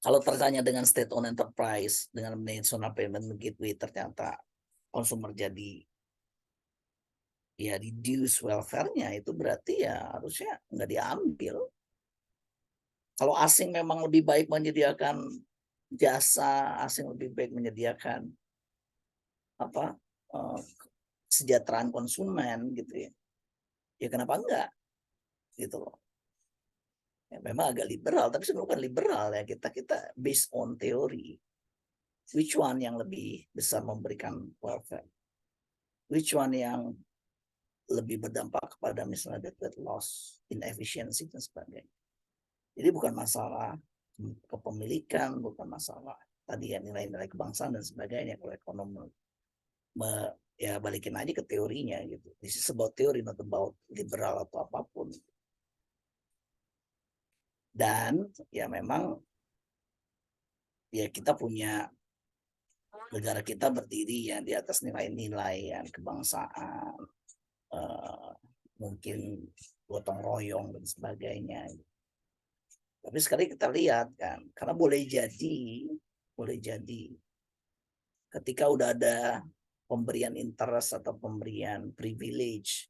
Kalau tertanya dengan state owned enterprise dengan national payment gateway ternyata consumer jadi ya reduce welfare-nya, itu berarti ya harusnya nggak diambil. Kalau asing memang lebih baik menyediakan jasa, asing lebih baik menyediakan apa kesejahteraan konsumen gitu ya. Ya kenapa enggak gitu loh. Ya, memang agak liberal, tapi sebenarnya bukan liberal ya, kita based on teori. Which one yang lebih besar memberikan welfare? Which one yang lebih berdampak kepada misalnya that loss, inefficiency dan sebagainya. Jadi bukan masalah kepemilikan, bukan masalah tadi ya nilai-nilai kebangsaan dan sebagainya. Kalau ekonomi ya balikin aja ke teorinya gitu. This is about theory, not about liberal atau apapun. Dan ya memang ya kita punya negara kita berdiri ya di atas nilai-nilai yang kebangsaan, mungkin gotong royong dan sebagainya. Tapi sekali kita lihat kan, karena boleh jadi ketika udah ada pemberian interest atau pemberian privilege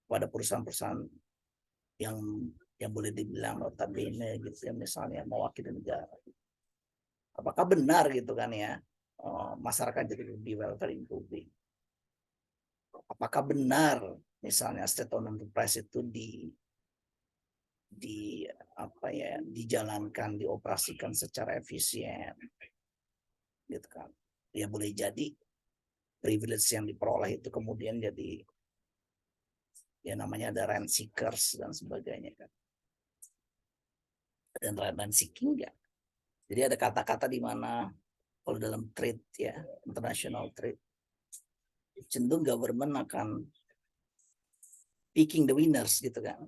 pada perusahaan-perusahaan yang boleh dibilang notabene gitu ya, misalnya mewakili negara. Apakah benar gitu kan ya, masyarakat jadi lebih welfare improving? Apakah benar misalnya state owned enterprise itu dijalankan, dioperasikan secara efisien gitu kan? Ya boleh jadi privilege yang diperoleh itu kemudian jadi ya namanya ada rent seekers dan sebagainya kan. Dan rent seeking enggak. Jadi ada kata-kata di mana kalau dalam trade ya, international trade, cenderung government akan picking the winners gitu kan.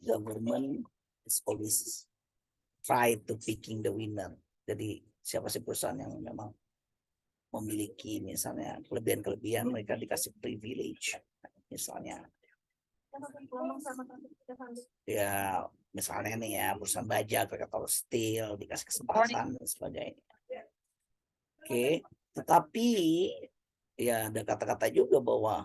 Government is always try to picking the winner. Jadi siapa sih perusahaan yang memang memiliki misalnya kelebihan-kelebihan, mereka dikasih privilege misalnya. Ya misalnya nih ya perusahaan baja, atau steel dikasih kesempatan dan sebagainya. Oke, tetapi ya ada kata-kata juga bahwa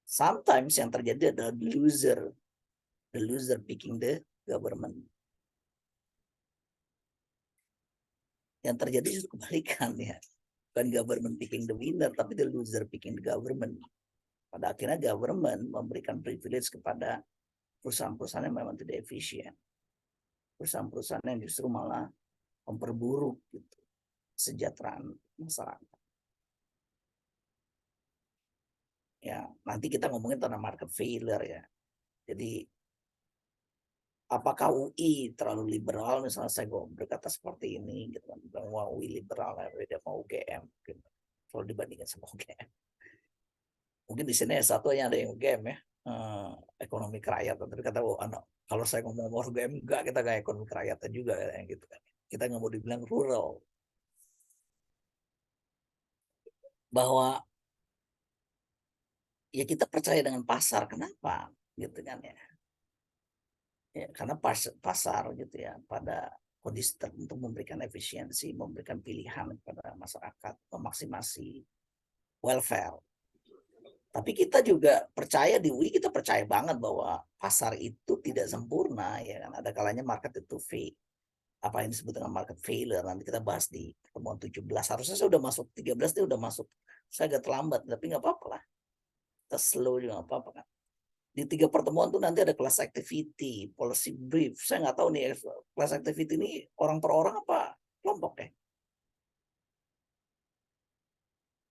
sometimes yang terjadi adalah the loser picking the government. Yang terjadi justru kebalikan ya, bukan government picking the winner, tapi the loser picking the government. Pada akhirnya government memberikan privilege kepada perusahaan-perusahaan yang memang tidak efisien, perusahaan-perusahaan yang justru malah memperburuk gitu kesejahteraan masyarakat. Ya nanti kita ngomongin tentang market failure ya. Jadi apakah UI terlalu liberal, misalnya saya berkata seperti ini gitu kan, bahwa UI liberal ya, beda sama UGM gitu. Kalau dibandingkan sama UGM, mungkin di sini satu yang ada yang UGM ya, ekonomi kerakyatan. Tapi kata kalau saya ngomong UGM enggak, kita kayak ekonomi kerakyatan juga ya, gitu kan. Kita nggak mau dibilang rural, bahwa ya kita percaya dengan pasar. Kenapa gitu kan ya, ya karena pasar gitu ya pada kondisi tertentu memberikan efisiensi, memberikan pilihan kepada masyarakat, memaksimasi welfare. Tapi kita juga percaya di UI, kita percaya banget bahwa pasar itu tidak sempurna ya kan. Ada kalanya market itu fake. Apa yang disebut dengan market failure nanti kita bahas di pertemuan 17. Harusnya saya udah masuk 13, dia udah masuk. Saya agak terlambat, tapi nggak apa-apa lah. Kita slow juga nggak apa-apa kan. Di 3 pertemuan tuh nanti ada class activity, policy brief. Saya nggak tahu nih class activity ini orang per orang apa kelompok ya.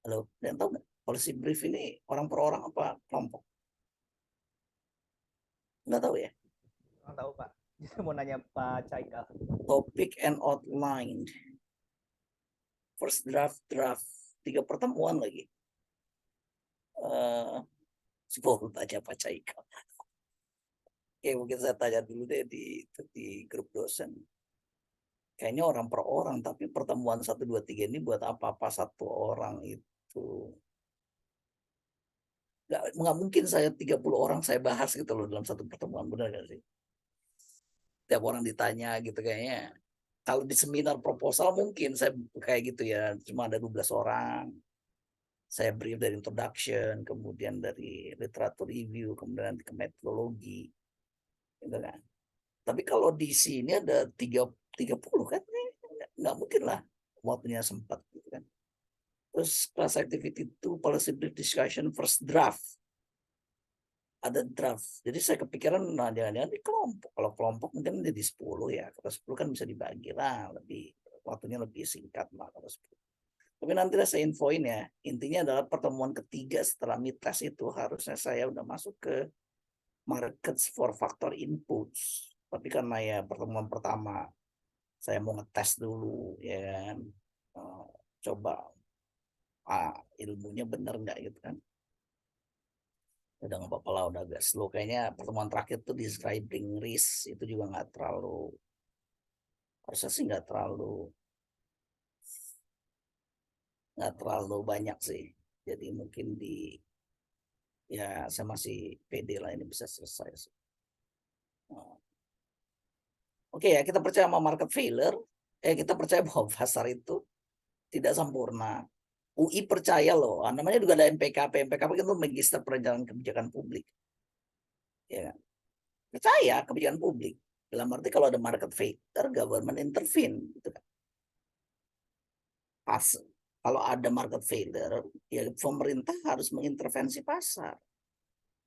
Halo, dan tahu nggak? Policy brief ini orang per orang apa kelompok? Nggak tahu ya. Nggak tahu Pak. Saya mau nanya Pak Caika. Topik and outline. First draft, 3 pertemuan lagi. Sebelum baca Pak Caika. Oke, mungkin saya tanya dulu deh di grup dosen. Kayaknya orang per orang, tapi pertemuan 1, 2, 3 ini buat apa-apa satu orang itu. Nggak mungkin saya 30 orang saya bahas gitu loh dalam satu pertemuan, benar nggak sih? Tiap orang ditanya gitu kayaknya. Kalau di seminar proposal mungkin saya kayak gitu ya, cuma ada 12 orang. Saya brief dari introduction, kemudian dari literatur review, kemudian ke metodologi, gitu kan. Tapi kalau di sini ada 30 kan, nggak mungkin lah waktunya sempat, gitu kan. Terus class activity itu policy brief discussion first draft. Ada draft. Jadi saya kepikiran, nah jangan-jangan di kelompok. Kalau kelompok mungkin jadi 10 ya. Kalau 10 kan bisa dibagi lah, lebih waktunya lebih singkat lah kalau 10. Tapi nanti saya infoin ya. Intinya adalah pertemuan ketiga setelah mitas itu harusnya saya udah masuk ke markets for factor inputs. Tapi karena ya pertemuan pertama saya mau ngetes dulu ya kan. Coba ilmunya bener nggak gitu kan. Udah nggak apa-apa lah, udah agak slow. Kayaknya pertemuan terakhir tuh describing risk itu juga nggak terlalu, harusnya sih nggak terlalu banyak sih. Jadi mungkin ya saya masih pede lah ini bisa selesai. Oke ya, kita percaya sama market failure. Kita percaya bahwa pasar itu tidak sempurna. UI percaya loh, namanya juga ada MPKP. MPKP itu Magister Perencanaan Kebijakan Publik. Ya kan? Percaya kebijakan publik. Dalam arti kalau ada market failure, government intervene. Gitu kan. Pas, kalau ada market failure, ya pemerintah harus mengintervensi pasar.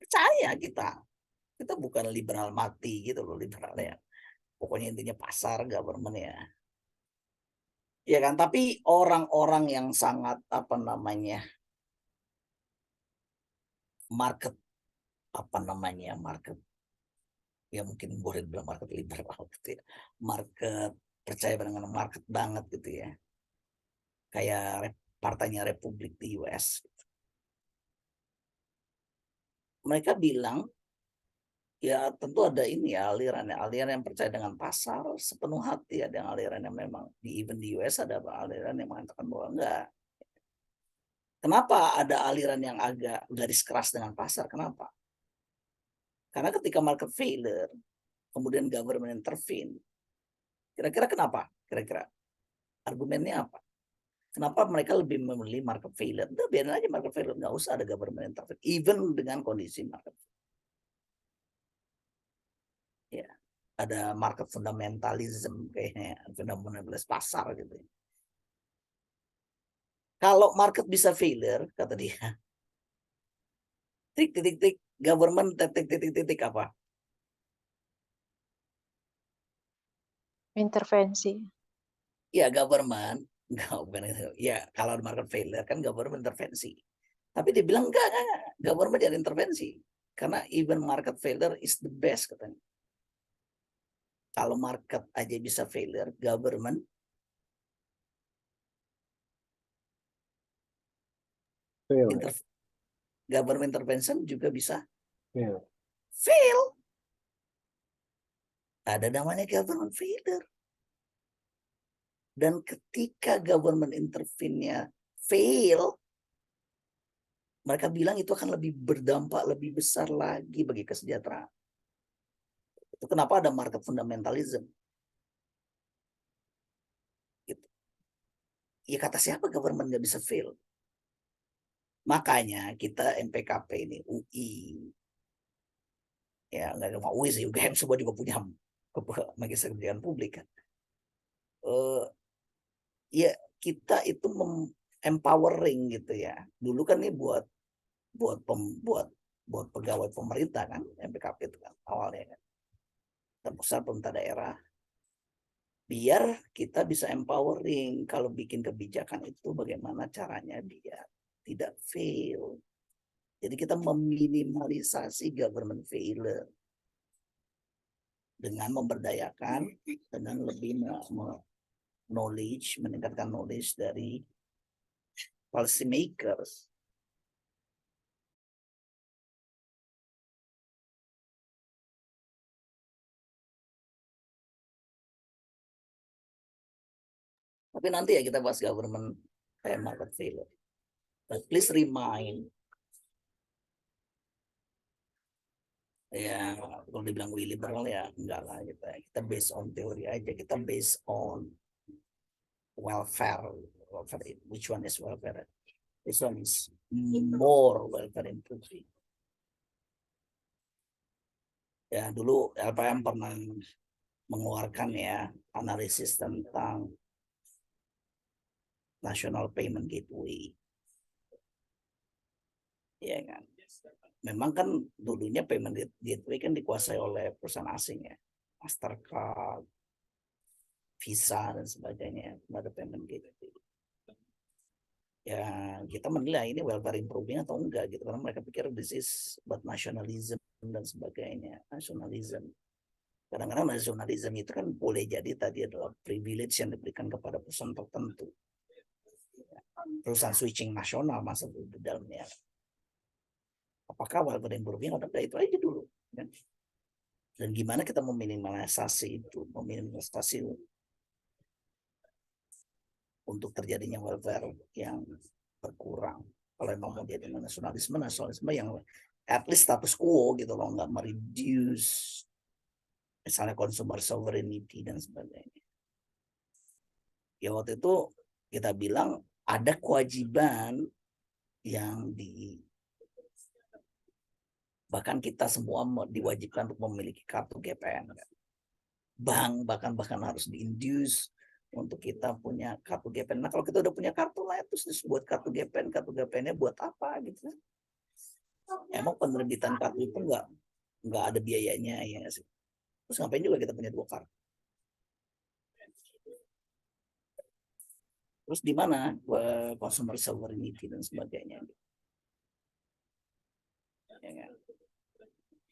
Percaya kita. Kita bukan liberal mati gitu loh, liberalnya. Pokoknya intinya pasar, government ya. Ya kan, tapi orang-orang yang sangat apa namanya market market ya mungkin boleh bilang market liberal gitu ya, market percaya dengan market banget gitu ya, kayak partainya Republik di US. Mereka bilang ya tentu ada ini ya aliran yang percaya dengan pasar sepenuh hati, ada yang aliran yang memang even di US ada aliran yang mengatakan bahwa enggak. Kenapa ada aliran yang agak garis keras dengan pasar? Kenapa? Karena ketika market failure, kemudian government intervene, kira-kira kenapa? Kira-kira argumennya apa? Kenapa mereka lebih memilih market failure? Udah biarin aja market failure, nggak usah ada government intervene, even dengan kondisi market. Ya, ada market fundamentalism kayaknya, fundamentalis pasar gitu. Kalau market bisa failure, kata dia, titik-titik government titik-titik apa? Intervensi. Ya government, enggak bukan itu. Ya kalau market failure kan government intervensi. Tapi dia bilang enggak, government jangan intervensi. Karena even market failure is the best katanya. Kalau market aja bisa failure, government intervention juga bisa fail. Ada namanya government failure. Dan ketika government intervene-nya fail, mereka bilang itu akan lebih berdampak lebih besar lagi bagi kesejahteraan. Itu kenapa ada market fundamentalism. Gitu. Ya kata siapa government nggak bisa fail? Makanya kita MPKP ini UI, ya nggak cuma UI sih, UGM semua juga punya magister kebijakan publik kan. Ya kita itu empowering gitu ya. Dulu kan ini buat pegawai pemerintah kan, MPKP itu kan awalnya kan. Pusat pemerintah daerah. Biar kita bisa empowering kalau bikin kebijakan itu bagaimana caranya dia tidak fail. Jadi kita meminimalisasi government failure dengan memberdayakan, dengan lebih meningkatkan knowledge dari policy makers. Tapi nanti ya kita bahas government kayak market failure. But please remind, Ya kalau dibilang we liberal ya enggak lah, kita based on teori aja, kita based on welfare. Which one is welfare? This one is more welfare improving. Ya dulu LPM pernah mengeluarkan ya analisis tentang National Payment Gateway, ya kan. Memang kan dulunya payment gateway kan dikuasai oleh perusahaan asing ya, Mastercard, Visa dan sebagainya, ada payment gateway. Ya kita menilai ini welfare improving atau enggak gitu, karena mereka pikir this is but nationalism dan sebagainya. Nationalism, kadang-kadang nasionalisme itu kan boleh jadi tadi adalah privilege yang diberikan kepada perusahaan tertentu, perusahaan switching nasional masuk di dalamnya. Apakah welfare improving atau enggak, itu aja dulu kan? Dan gimana kita meminimalisasi itu, meminimalisasi untuk terjadinya welfare yang berkurang. Kalau memang mau jadi nasionalisme yang at least status quo gitu loh, nggak mereduce misalnya consumer sovereignty dan sebagainya. Ya waktu itu kita bilang ada kewajiban yang bahkan kita semua diwajibkan untuk memiliki kartu GPN. Bank bahkan harus diinduce untuk kita punya kartu GPN. Nah kalau kita udah punya kartu lah, terus buat kartu GPN-nya buat apa gitu? Emang penerbitan kartu itu nggak ada biayanya ya sih. Terus ngapain juga kita punya 2 kartu? Terus di mana consumer sovereignty dan sebagainya?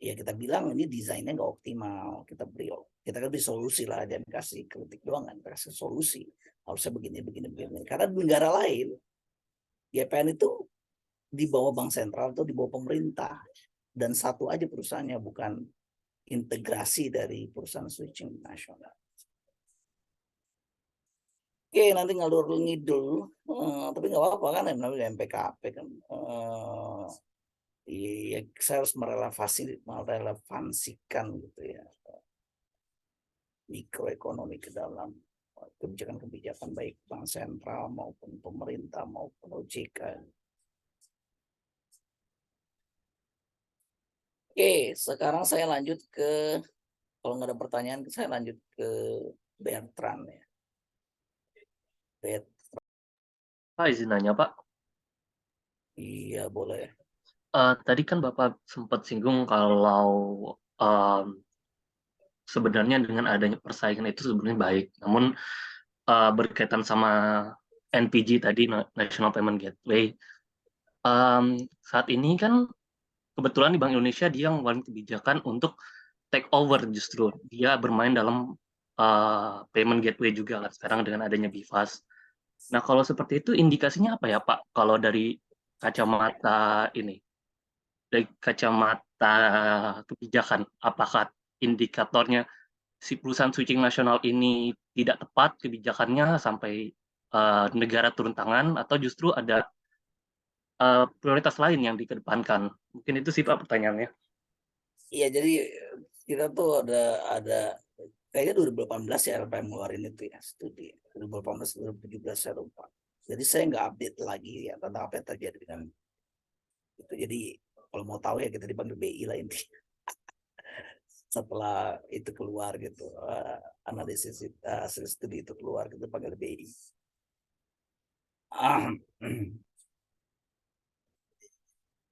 Ya kita bilang ini desainnya nggak optimal. Kita kan beri solusi lah, dan kasih kritik doang kan, kasih solusi. Harusnya begini. Karena di negara lain GPN itu di bawah bank sentral atau di bawah pemerintah, dan satu aja perusahaannya, bukan integrasi dari perusahaan switching nasional. Oke, nanti ngalur ngidul, tapi nggak apa-apa kan, namanya MPKP kan. Ya, saya harus merelevansikan gitu ya, mikroekonomi ke dalam kebijakan baik bank sentral maupun pemerintah maupun OJK. Oke, sekarang saya lanjut ke, kalau nggak ada pertanyaan saya lanjut ke Bertrand ya. Pak, izin nanya Pak. Iya boleh. Tadi kan Bapak sempat singgung kalau sebenarnya dengan adanya persaingan itu sebenarnya baik. Namun berkaitan sama NPG tadi, National Payment Gateway, saat ini kan kebetulan di Bank Indonesia dia ngeluarin kebijakan untuk take over, justru dia bermain dalam payment gateway juga kan sekarang dengan adanya BIFAS. Nah kalau seperti itu indikasinya apa ya Pak? Kalau dari kacamata ini, dari kacamata kebijakan, apakah indikatornya si perusahaan switching nasional ini tidak tepat kebijakannya sampai negara turun tangan, atau justru ada prioritas lain yang dikedepankan? Mungkin itu sih Pak pertanyaannya. Iya, jadi kita tuh ada kayaknya 2018 ya LPM ngeluarin itu ya, studi 2018 2017 saya lupa. Jadi saya nggak update lagi ya tentang apa yang terjadi dengan itu. Jadi kalau mau tahu ya kita dipanggil BI lah intinya. Setelah itu keluar gitu, analisis hasil studi itu keluar, kita panggil BI.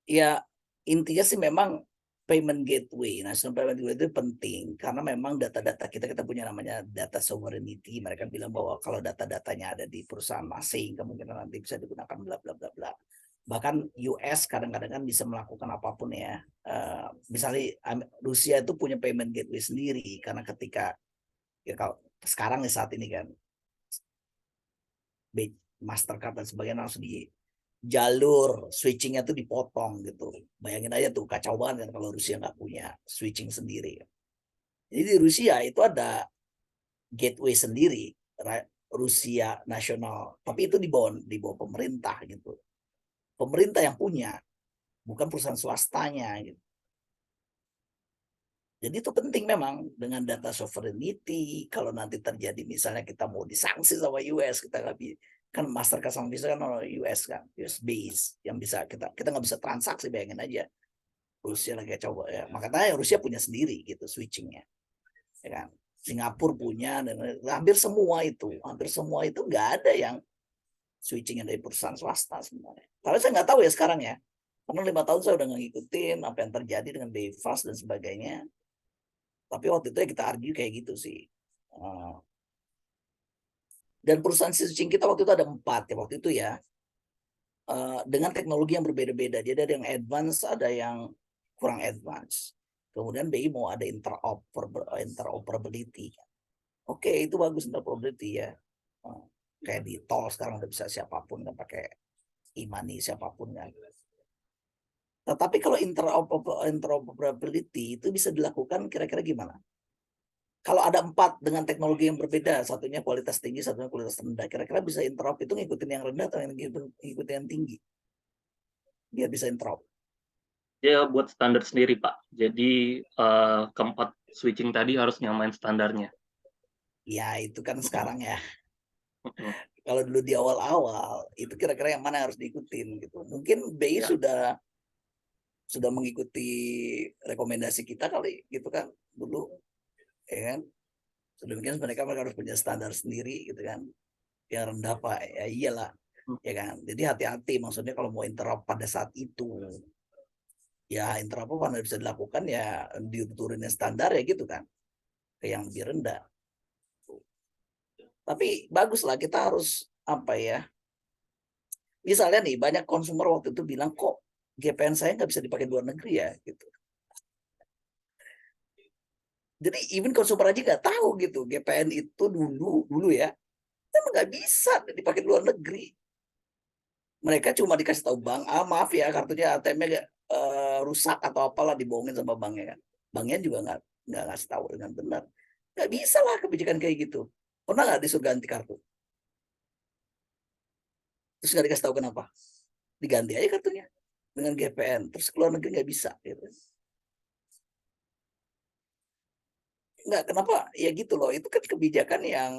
Ya intinya sih memang payment gateway, national payment gateway itu penting karena memang data-data kita punya namanya data sovereignty. Mereka bilang bahwa kalau data-datanya ada di perusahaan asing kemungkinan nanti bisa digunakan bla bla bla bla. Bahkan US kadang-kadang kan bisa melakukan apapun ya. Misalnya Rusia itu punya payment gateway sendiri karena ketika ya kalau sekarang saat ini kan Mastercard dan sebagainya harus di jalur switchingnya tuh dipotong gitu. Bayangin aja tuh kacau banget kan kalau Rusia nggak punya switching sendiri. Jadi di Rusia itu ada gateway sendiri, Rusia nasional, tapi itu di bawah pemerintah gitu. Pemerintah yang punya, bukan perusahaan swastanya gitu. Jadi itu penting memang dengan data sovereignty. Kalau nanti terjadi misalnya kita mau disanksi sama US, kita nggak bisa, kan Mastercard sama Visa kan US kan, US base yang bisa kita nggak bisa transaksi, bayangin aja. Rusia lagi coba ya, makanya Rusia punya sendiri gitu switchingnya, ya kan. Singapura punya, dan hampir semua itu nggak ada yang switching dari perusahaan swasta sebenarnya. Tapi saya nggak tahu ya sekarang ya, karena 5 tahun saya udah ngikutin apa yang terjadi dengan BIFAS dan sebagainya. Tapi waktu itu ya kita argue kayak gitu sih. Dan perusahaan switching kita waktu itu ada 4 ya waktu itu ya. Dengan teknologi yang berbeda-beda. Jadi ada yang advance, ada yang kurang advance. Kemudian BI mau ada interoperability. Oke, itu bagus interoperability ya. Kayak di tol sekarang udah bisa siapapun kan pakai e-money siapapun kan. Tetapi kalau interoperability itu bisa dilakukan kira-kira gimana? Kalau ada 4 dengan teknologi yang berbeda, satunya kualitas tinggi, satunya kualitas rendah, kira-kira bisa interop itu ngikutin yang rendah atau ngikutin yang tinggi? Biar bisa interop. Dia buat standar sendiri, Pak. Jadi keempat switching tadi harus nyamain standarnya. Ya itu kan sekarang ya. Kalau dulu di awal-awal itu kira-kira yang mana yang harus diikutin gitu. Mungkin BI Ya. sudah mengikuti rekomendasi kita kali gitu kan dulu, ya kan. Sedemikian mereka harus punya standar sendiri gitu kan. Yang rendah Pak, ya iyalah, ya kan. Jadi hati-hati maksudnya kalau mau interop pada saat itu. Ya interop apa bisa dilakukan ya diturunin standar ya gitu kan. Ke yang lebih rendah. Tapi bagus lah kita harus apa ya. Misalnya nih banyak konsumer waktu itu bilang kok GPN saya nggak bisa dipakai di luar negeri ya gitu. Jadi even konsumer aja nggak tahu gitu GPN itu dulu ya emang nggak bisa dipakai di luar negeri. Mereka cuma dikasih tahu bank, maaf ya kartunya ATM-nya rusak atau apalah dibohongin sama banknya kan. Banknya juga nggak ngasih tahu dengan benar. Nggak bisa lah kebijakan kayak gitu. Pernah nggak disuruh ganti kartu? Terus nggak dikasih tahu kenapa? Diganti aja kartunya dengan GPN. Terus keluar negeri nggak bisa. Gitu. Nggak, kenapa? Ya gitu loh. Itu kan kebijakan yang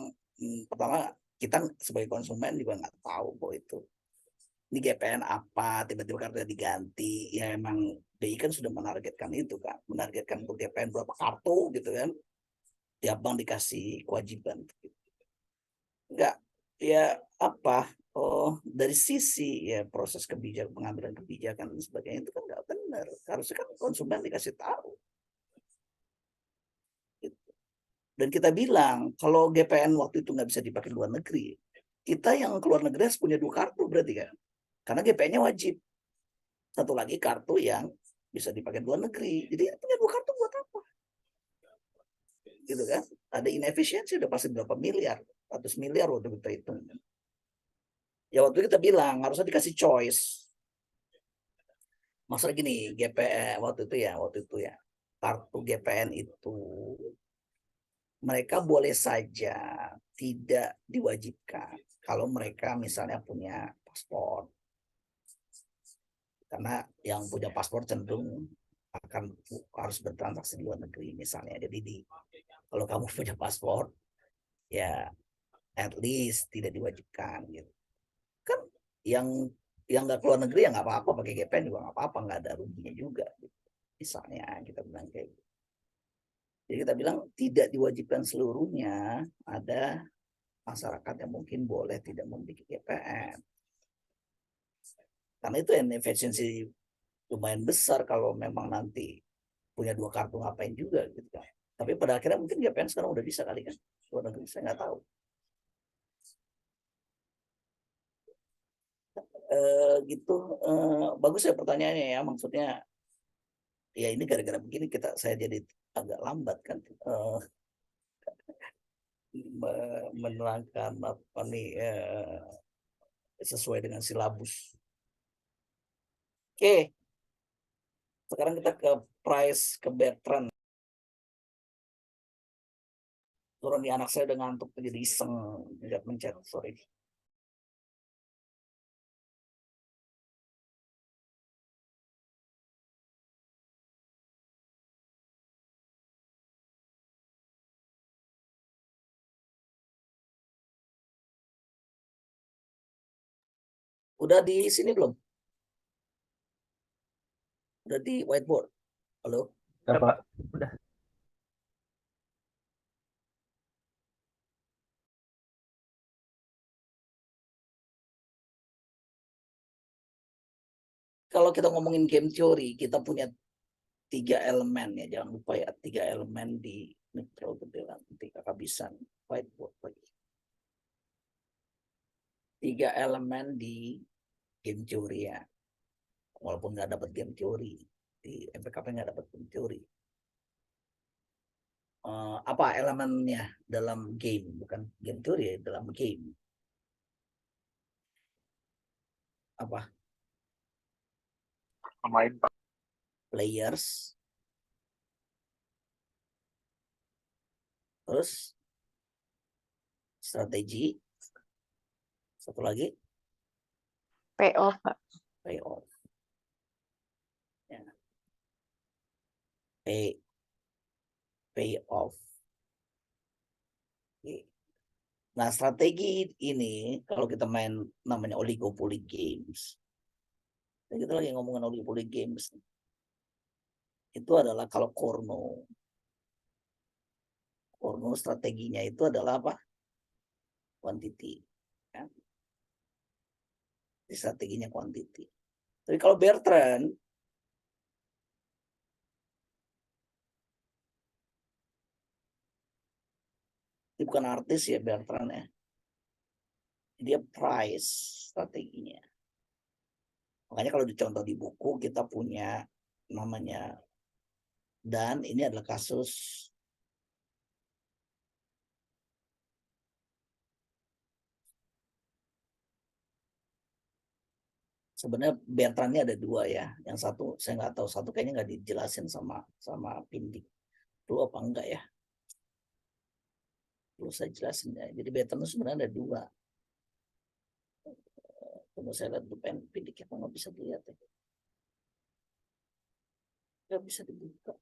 pertama kita sebagai konsumen juga nggak tahu bahwa itu. Ini GPN apa, tiba-tiba kartunya diganti. Ya emang BI kan sudah menargetkan itu kan. Menargetkan untuk GPN berapa kartu gitu kan. Tiap bank dikasih kewajiban. Enggak, ya apa, dari sisi ya proses pengambilan kebijakan dan sebagainya itu kan nggak benar. Harusnya kan konsumen dikasih tahu. Dan kita bilang kalau GPN waktu itu nggak bisa dipakai di luar negeri, kita yang keluar negeri harus punya 2 kartu berarti kan, karena GPN-nya wajib. Satu lagi kartu yang bisa dipakai di luar negeri. Jadi punya 2 kartu buat apa? Gitu kan? Ada inefisiensi udah pasti berapa miliar, 100 miliar waktu kita hitung. Ya waktu kita bilang harusnya dikasih choice. Masalah gini, GPN waktu itu ya kartu GPN itu mereka boleh saja tidak diwajibkan kalau mereka misalnya punya paspor. Karena yang punya paspor cenderung akan harus bertransaksi di luar negeri misalnya. Jadi kalau kamu punya paspor ya at least tidak diwajibkan gitu. Kan yang nggak keluar negeri ya nggak apa-apa pakai GPN juga nggak apa-apa, nggak ada ruginya juga. Gitu. Misalnya kita bilang kayak gitu. Jadi kita bilang tidak diwajibkan seluruhnya, ada masyarakat yang mungkin boleh tidak memiliki GPN. Karena itu efisiensi lumayan besar kalau memang nanti punya 2 kartu ngapain juga gitu kan. Tapi pada akhirnya mungkin GPN sekarang udah bisa kali kan. Luar negeri saya nggak tahu. Gitu bagus ya pertanyaannya ya, maksudnya ya ini gara-gara begini saya jadi agak lambat kan menerangkan apa nih sesuai dengan silabus. Oke, sekarang kita ke Price ke Bertrand. Turun di anak saya udah ngantuk jadi iseng nggak mencet, sorry. Udah di sini belum? Udah di whiteboard? Halo? Udah, Pak. Udah. Kalau kita ngomongin game theory, kita punya 3 elemen ya, jangan lupa ya, 3 elemen di neutral gedelan, nanti kakak bisa whiteboard lagi. 3 elemen di game theory ya, walaupun nggak dapat game theory di MPKP nggak dapat game theory. Apa elemennya dalam game, bukan game theory ya, dalam game apa? Pemain, Pak. Players, terus strategi, satu lagi Payoff, Pak. payoff ya. Payoff. Oke. Nah, strategi ini kalau kita main namanya oligopoly games. Kita lagi ngomongin oligopoly games. Itu adalah kalau Korno strateginya itu adalah apa? Quantity. Ya. Strateginya quantity. Tapi kalau Bertrand, dia bukan artis ya Bertrand ya. Dia price strateginya. Makanya kalau dicontoh di buku kita punya namanya, dan ini adalah kasus sebenarnya Bertrand ini ada 2 ya. Yang satu saya nggak tahu, satu kayaknya nggak dijelasin sama Pindik. Perlu apa enggak ya? Perlu saya jelasin ya. Jadi Bertrand itu sebenarnya ada 2. Tunggu saya lihat dulu Pindik apa nggak bisa dilihat ya. Nggak bisa dibuka.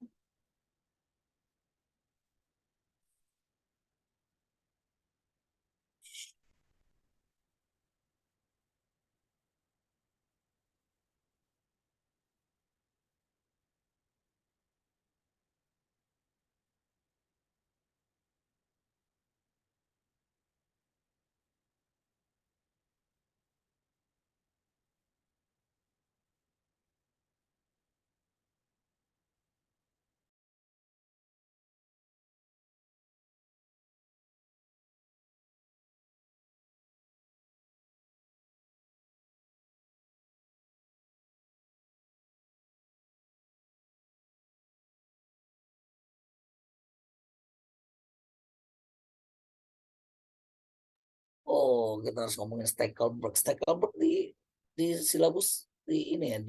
Oh, kita harus ngomongin Stackelberg. Stackelberg di silabus di ini ya,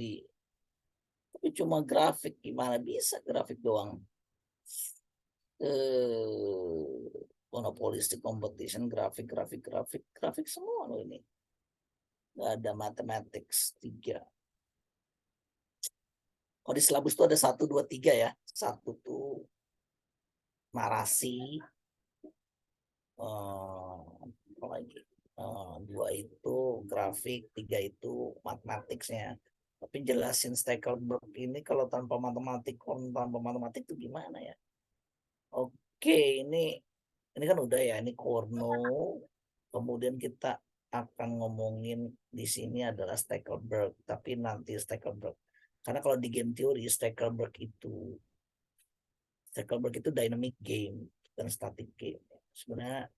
tapi cuma grafik, gimana bisa grafik doang? Monopolistic competition, grafik semua loh ini. Nggak ada mathematics 3. Kalau di silabus itu ada 1, 2, 3 ya. 1 tuh narasi, apa lagi? 2 itu grafik, 3 itu matematiknya. Tapi jelasin Stackelberg ini kalau tanpa matematik itu gimana ya? Oke, ini kan udah ya, ini Korno. Kemudian kita akan ngomongin di sini adalah Stackelberg, tapi nanti Stackelberg. Karena kalau di game theory Stackelberg itu dynamic game, bukan static game. Sebenarnya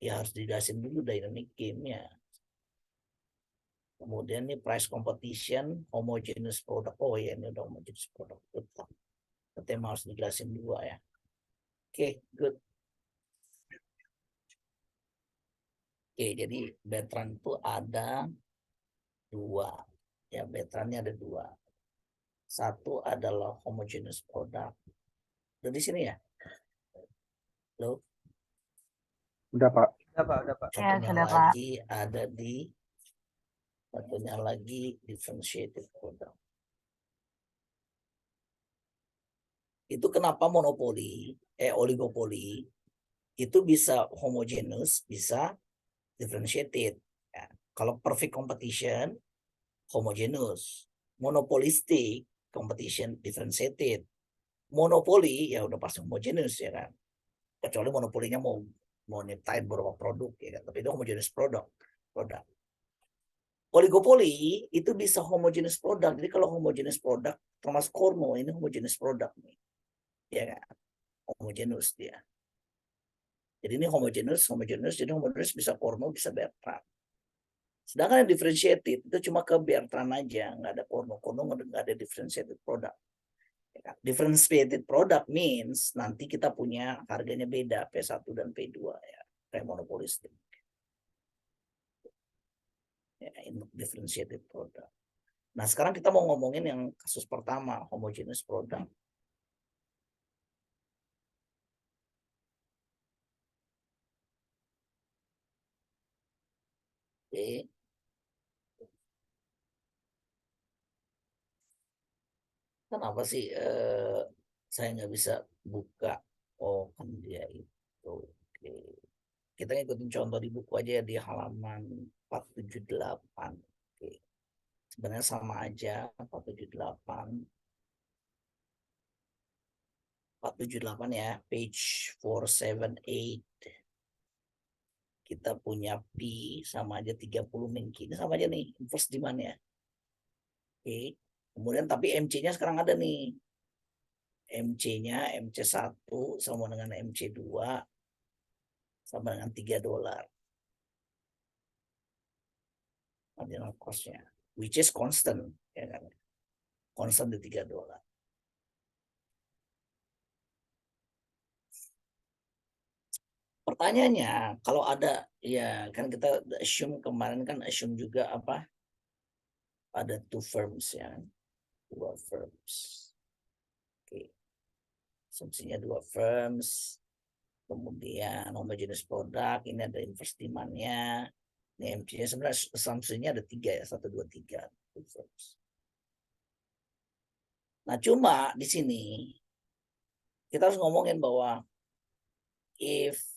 ya harus dijelasin dulu dynamic game-nya. Kemudian ini price competition, homogeneous product. Oh ya, ini udah homogeneous product. Tema harus dijelasin dua ya. Oke, good. Oke, jadi Bertrand itu ada 2. Ya, Bertrandnya ada 2. 1 adalah homogeneous product. Udah di sini ya? Lo? Udah, Pak. Udah, Pak. Udah, Pak. Ya, Satunya sudah, Pak. lagi ada satunya lagi differentiated product. Itu kenapa oligopoli itu bisa homogeneous, bisa differentiated. Ya. Kalau perfect competition, homogeneous. Monopolistic competition, differentiated. Monopoli ya udah pasti homogeneous ya kan. Kecuali monopolinya mau nyiptain beberapa produk ya kan. Tapi itu homogeneous produk. Oligopoli itu bisa homogeneous produk. Jadi kalau homogeneous produk termasuk Korno ini homogeneous produk nih. Ya kan? Homogeneous dia. Jadi ini homogeneous, jadi homogeneous bisa Korno, bisa Bertrand. Sedangkan yang differentiated itu cuma ke Bertrand aja, nggak ada Korno nggak ada differentiated product. Ya kan? Differentiated product means nanti kita punya harganya beda P1 dan P2 ya, kayak monopolistik. Ya, differentiated product. Nah, sekarang kita mau ngomongin yang kasus pertama, homogeneous product. Oke. Kenapa sih saya nggak bisa buka? Oh, kan dia itu. Oke. Kita ngikutin contoh di buku aja di halaman 478. Oke. Sebenarnya sama aja 478. 478 ya, page 478. Kita punya P sama aja 30 min Q. Ini sama aja nih, inverse demand ya. Oke. Kemudian tapi MC-nya sekarang ada nih. MC-nya MC1 sama dengan MC2 sama dengan $3. Marginal cost-nya. Which is constant. Ya kan? Constant di $3. Pertanyaannya, kalau ada, ya kan kita assume kemarin kan assume juga apa? Ada two firms ya, dua firms. Oke, asumsinya dua firms. Kemudian homogeneous product, ini ada inverse demand-nya. Ini MC-nya sebenarnya asumsinya ada 3 ya, 1, 2, 3. Two firms. Nah, cuma di sini kita harus ngomongin bahwa if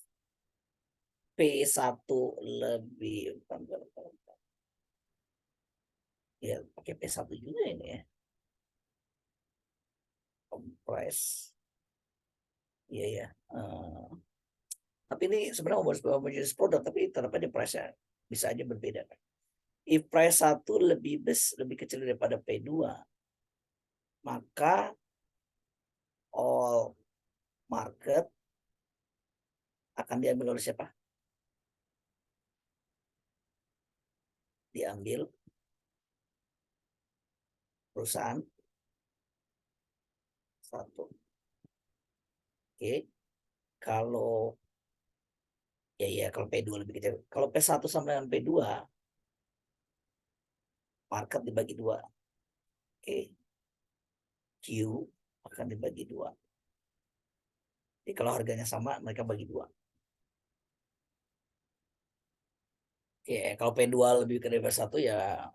P1 lebih ya pakai P1 juga ini ya. Price. Iya ya. Tapi ini sebenarnya homogeneous produk, tapi terdapat di price-nya bisa aja berbeda kan. If price 1 lebih kecil daripada P2, maka all market akan diambil oleh siapa? Diambil perusahaan 1. Oke. Kalau kalau P2 lebih kecil. Kalau P1 sama dengan P2 market dibagi 2. Oke. Q akan dibagi 2. Jadi kalau harganya sama mereka bagi 2. Oke, kalau P2 lebih ke P1 ya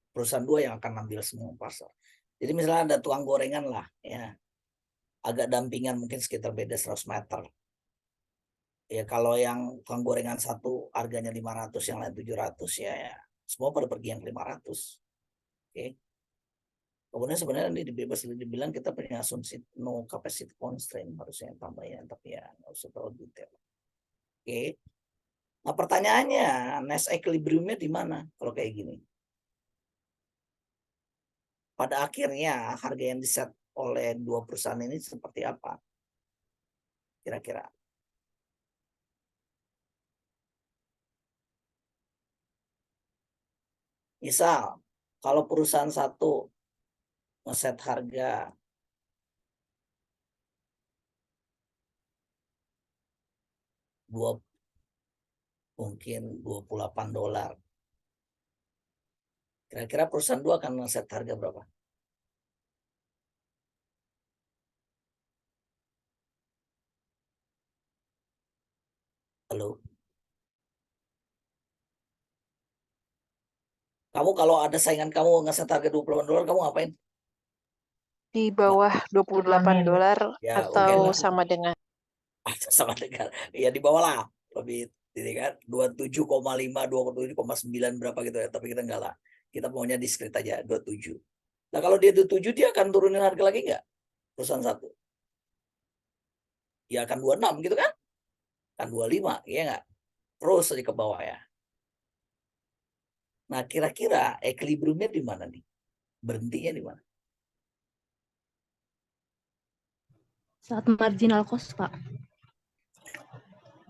perusahaan 2 yang akan ambil semua pasar. Jadi misalnya ada tukang gorengan lah ya. Agak dampingan mungkin sekitar beda 100 meter. Ya kalau yang tukang gorengan satu harganya 500, yang lain 700 ya semua pada pergi yang 500. Oke. Kemudian sebenarnya ini bebas dibilang kita punya asumsi no capacity constraint harusnya yang tambahin, tapi ya nggak usah terlalu detail. Oke. Nah pertanyaannya, Nash equilibriumnya di mana kalau kayak gini? Pada akhirnya harga yang diset oleh dua perusahaan ini seperti apa? Kira-kira. Misal, kalau perusahaan satu ngeset harga mungkin $28. Kira-kira perusahaan 2 akan ngeset harga berapa? Halo? Kamu kalau ada saingan kamu ngeset harga $28, kamu ngapain? Di bawah $28 Ya, oke atau lah. sama dengan Sama dengan ya di bawah lah, lebih Jadi kan 27,5, 27,9 berapa gitu ya. Tapi kita enggak lah. Kita maunya diskret aja 27. Nah kalau dia 27 dia akan turunin harga lagi enggak? Perusahaan satu. Ya akan 26 gitu kan? Akan 25, ya enggak? Terus aja ke bawah ya. Nah kira-kira equilibriumnya di mana nih? Berhentinya di mana? Saat marginal cost, Pak.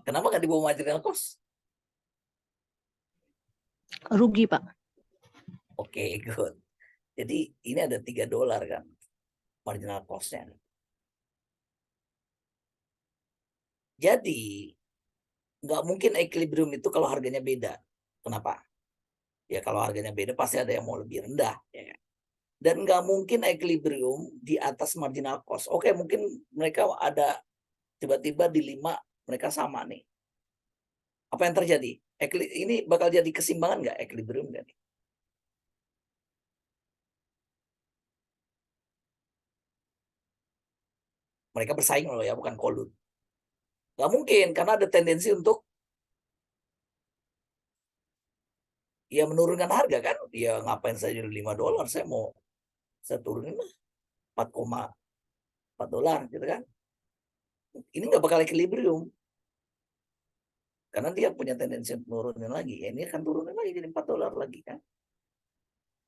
Kenapa nggak di bawah marginal cost? Rugi, Pak. Oke, good. Jadi ini ada $3 kan marginal cost-nya. Jadi nggak mungkin equilibrium itu kalau harganya beda. Kenapa? Ya kalau harganya beda pasti ada yang mau lebih rendah. Ya. Dan nggak mungkin equilibrium di atas marginal cost. Oke, mungkin mereka ada tiba-tiba di 5 mereka sama nih. Apa yang terjadi? Ini bakal jadi keseimbangan nggak equilibrium nggak nih? Mereka bersaing loh ya, bukan kolut. Nggak mungkin, karena ada tendensi untuk ya menurunkan harga kan. Ya ngapain saja $5, saya turunin lah $4,4 gitu kan. Ini nggak bakal equilibrium. Karena dia punya tendensi nurunin lagi. Ya, ini akan turunin lagi jadi $4 lagi kan.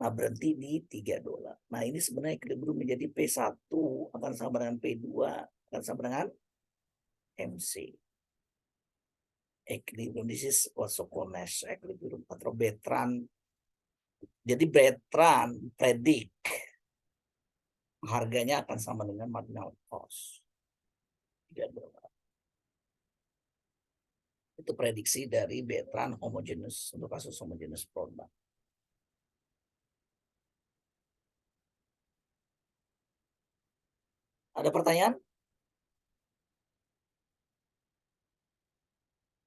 Nah berhenti di $3. Nah ini sebenarnya equilibrium menjadi P1 akan sama dengan P2 akan sama dengan MC. Equilibrium, this is also called Nash equilibrium atau Bertrand. Jadi Bertrand predik harganya akan sama dengan marginal cost. $3. Itu prediksi dari Bertrand homogeneous untuk kasus homogeneous product. Ada pertanyaan?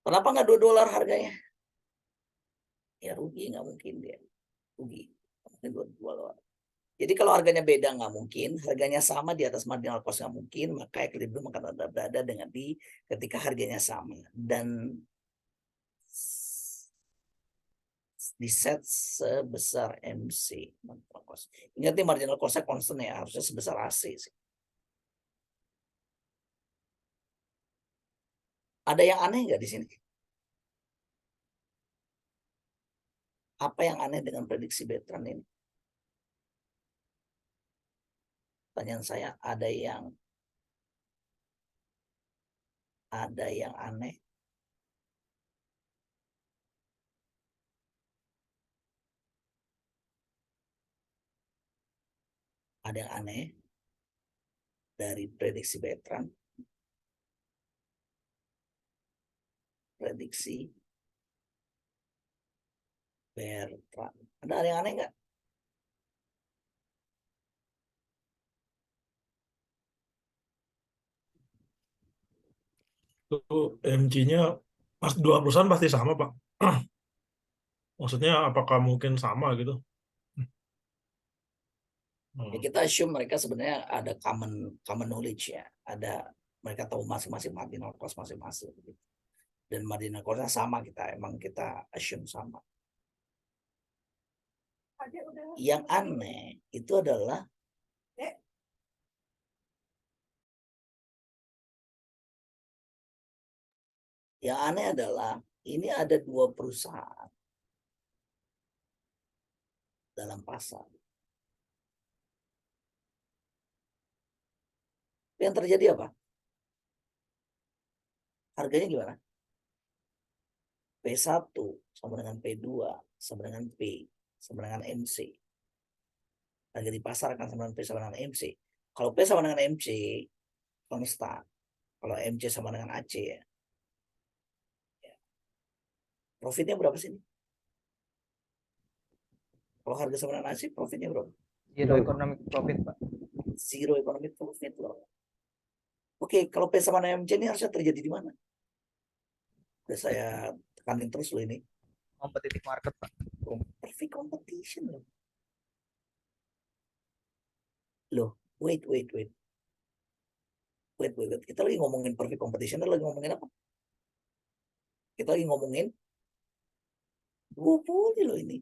Kenapa nggak $2 harganya? Ya rugi, nggak mungkin dia. Rugi. Mungkin $2. Jadi kalau harganya beda nggak mungkin, harganya sama di atas marginal cost nggak mungkin, maka equilibrium akan berada dengan di ketika harganya sama dan di set sebesar MC. Ingat nih marginal cost-nya constant ya, harusnya sebesar AC sih. Ada yang aneh nggak di sini? Apa yang aneh dengan prediksi Bertrand ini? Pertanyaan saya, ada yang aneh? Ada yang aneh dari prediksi Bertrand? Prediksi Bertrand. Ada yang aneh nggak? Itu MC-nya dua perusahaan pasti sama, Pak. Maksudnya apakah mungkin sama gitu? Ya, kita assume mereka sebenarnya ada common knowledge ya. Ada mereka tahu masing-masing marginal cost masing-masing. Dan marginal cost-nya sama emang kita assume sama. Yang aneh itu adalah ini ada 2 perusahaan dalam pasar. Yang terjadi apa? Harganya gimana? P1 sama dengan P2 sama dengan P sama dengan MC. Harga di pasar akan sama dengan P sama dengan MC. Kalau P sama dengan MC konstan. Kalau MC sama dengan AC ya. Profitnya berapa sih? Kalau harga sama dengan AC profitnya berapa? Zero economic profit, Pak. Zero economic profit loh. Oke, kalau P sama dengan MC ini harusnya terjadi di mana? Udah saya tekanin terus loh ini. Competitive market, Pak. Perfect competition loh. Loh, wait. Kita lagi ngomongin perfect competition, lagi ngomongin apa? Kita lagi ngomongin duopoli loh ini.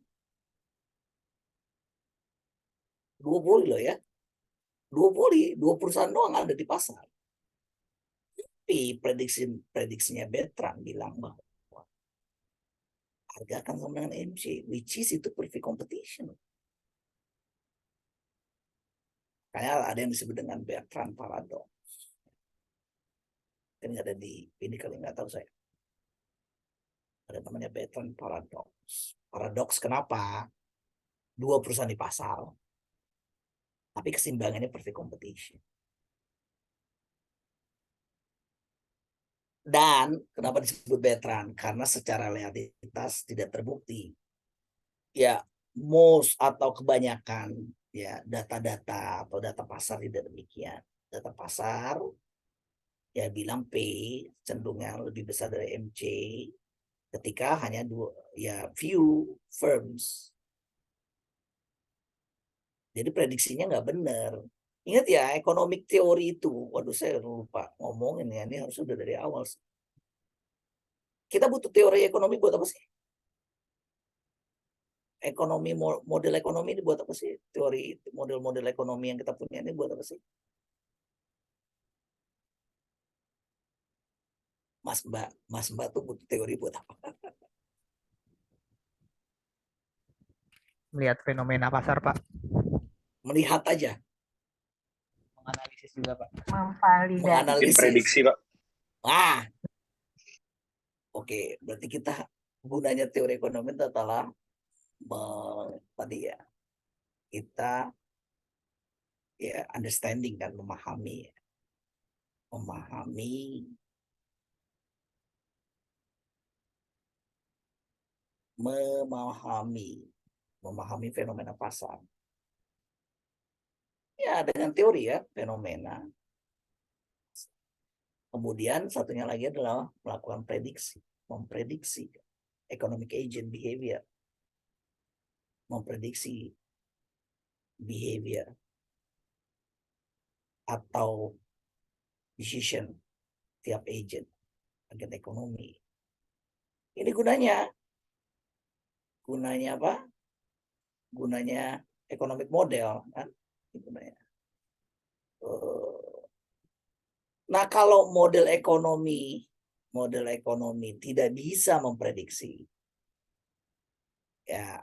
Duopoli loh ya. Duopoli, 2 perusahaan doang ada di pasar. Tapi prediksinya Bertrand bilang bahwa harga akan sama dengan MC, which is itu perfect competition. Kayak ada yang disebut dengan Bertrand paradox. Kan ada di ini kali nggak tahu saya. Ada namanya Bertrand paradox. Paradox kenapa? 2 perusahaan di pasar, tapi keseimbangannya perfect competition. Dan kenapa disebut Bertrand? Karena secara realitas tidak terbukti. Ya, most atau kebanyakan ya data-data atau data pasar tidak demikian. Data pasar ya bilang P cenderungnya lebih besar dari MC ketika hanya few firms. Jadi prediksinya nggak benar. Ingat ya, economic teori itu. Waduh, saya lupa ngomongin ya. Ini harus sudah dari awal. Kita butuh teori ekonomi buat apa sih? Model ekonomi ini buat apa sih? Teori model-model ekonomi yang kita punya ini buat apa sih? Mas Mbak tuh butuh teori buat apa? Melihat fenomena pasar, Pak. Melihat aja. Menganalisis juga, Pak. Memvalidasi. Menganalisis. Prediksi, Pak. Oke, berarti kita gunanya teori ekonomi itu adalah tadi ya, kita ya understanding dan memahami fenomena pasar. Ya, dengan teori ya, fenomena. Kemudian satunya lagi adalah melakukan memprediksi economic agent behavior, memprediksi behavior atau decision tiap agen ekonomi. Ini gunanya apa? Gunanya economic model kan? Gunanya. Nah, kalau model ekonomi tidak bisa memprediksi, ya,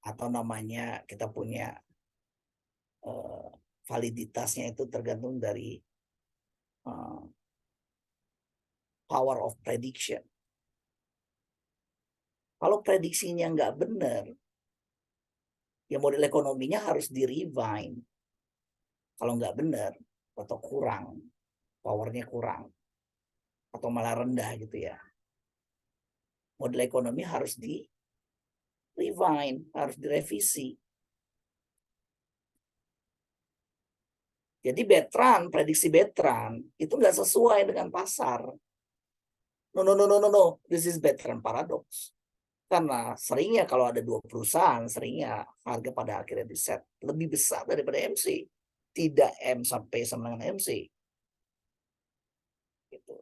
atau namanya kita punya validitasnya itu tergantung dari power of prediction. Kalau prediksinya nggak benar, ya model ekonominya harus di-refine. Kalau nggak benar atau kurang, powernya kurang, atau malah rendah gitu ya, model ekonomi harus di-refine, harus direvisi. Jadi prediksi Bertrand itu nggak sesuai dengan pasar. No. This is Bertrand paradox. Karena seringnya kalau ada 2 perusahaan, seringnya harga pada akhirnya di-set lebih besar daripada MC. Tidak M sampai sama dengan MC. Gitu.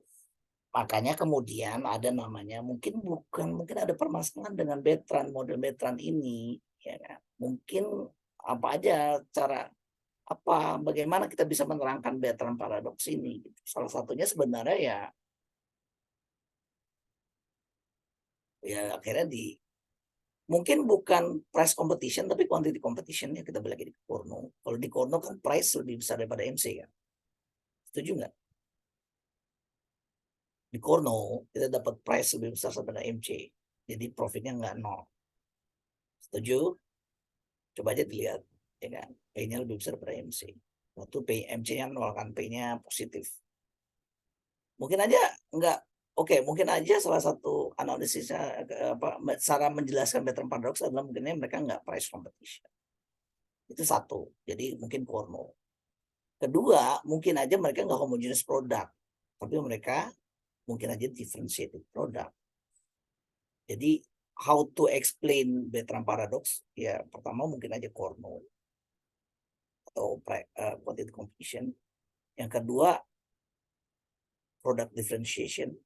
Makanya kemudian ada namanya, mungkin ada permasalahan dengan Bertrand, model Bertrand ini. Ya kan? Mungkin bagaimana kita bisa menerangkan Bertrand paradox ini. Salah satunya sebenarnya ya akhirnya mungkin bukan price competition tapi quantity competitionnya kita beli lagi di Korno. Kalau di Korno kan price lebih besar daripada MC kan. Setuju nggak? Di Korno kita dapat price lebih besar daripada MC. Jadi profitnya nggak nol. Setuju? Coba aja dilihat. Ya kan? P-nya lebih besar daripada MC. Waktu MC-nya nol kan, P-nya positif. Mungkin aja nggak. Oke, mungkin aja salah satu analisisnya cara menjelaskan Bertrand paradox adalah mungkinnya mereka nggak price competition. Itu satu. Jadi mungkin Korno. Kedua, mungkin aja mereka nggak homogeneous product, tapi mereka mungkin aja differentiated product. Jadi how to explain Bertrand paradox? Ya pertama mungkin aja Korno atau quantity competition. Yang kedua product differentiation.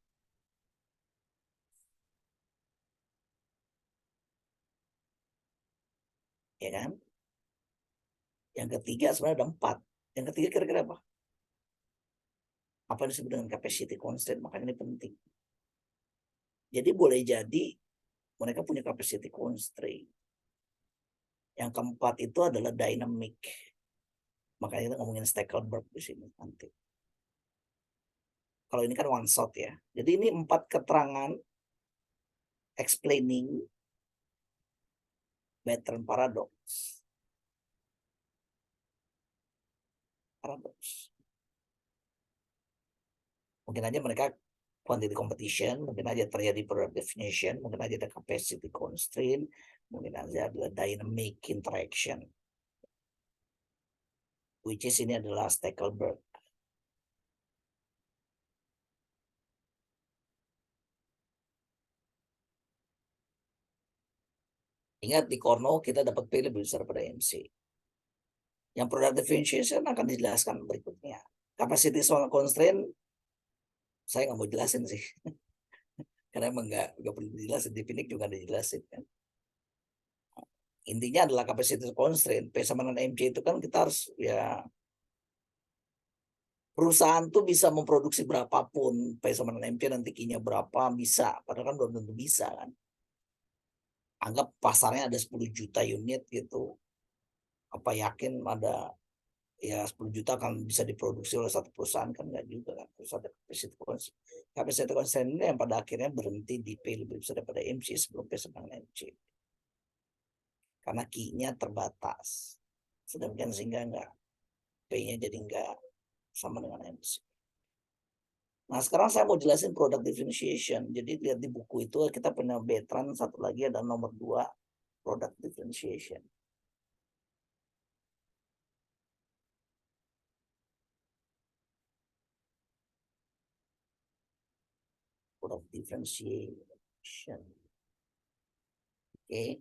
Yang ketiga sebenarnya ada 4. Yang ketiga kira-kira apa? Apa yang disebut dengan capacity constraint, makanya ini penting. Jadi boleh jadi mereka punya capacity constraint. Yang keempat itu adalah dynamic. Makanya kita ngomongin Stackelberg di sini nanti. Kalau ini kan one shot ya. Jadi ini 4 keterangan explaining Bertrand paradox. Mungkin aja mereka quantity competition, mungkin aja terjadi product definition, mungkin aja ada capacity constraint, mungkin aja ada dynamic interaction. Which is ini adalah Stackelberg. Ingat di Cornell kita dapat P lebih besar pada MC. Yang product differentiation akan dijelaskan berikutnya. Capacity constraint saya nggak mau jelasin sih. Karena emang nggak perlu dijelasin. Di Phoenix juga dijelasin kan. Intinya adalah capacity constraint. P sama dengan MC itu kan kita harus ya perusahaan tuh bisa memproduksi berapapun P sama dengan MC nanti Q-nya berapa bisa. Padahal kan belum tentu bisa kan. Anggap pasarnya ada 10 juta unit gitu. Apa yakin ada ya 10 juta akan bisa diproduksi oleh satu perusahaan kan nggak juga kan. Terus ada capacity constraint ini yang pada akhirnya berhenti di P lebih besar daripada MC sebelum P sama dengan MC. Karena Q-nya terbatas. Sedemikian sehingga P-nya jadi nggak sama dengan MC. Nah sekarang saya mau jelasin product differentiation. Jadi lihat di buku itu kita punya Bertrand, satu lagi ada nomor 2 product differentiation. Product differentiation. Oke.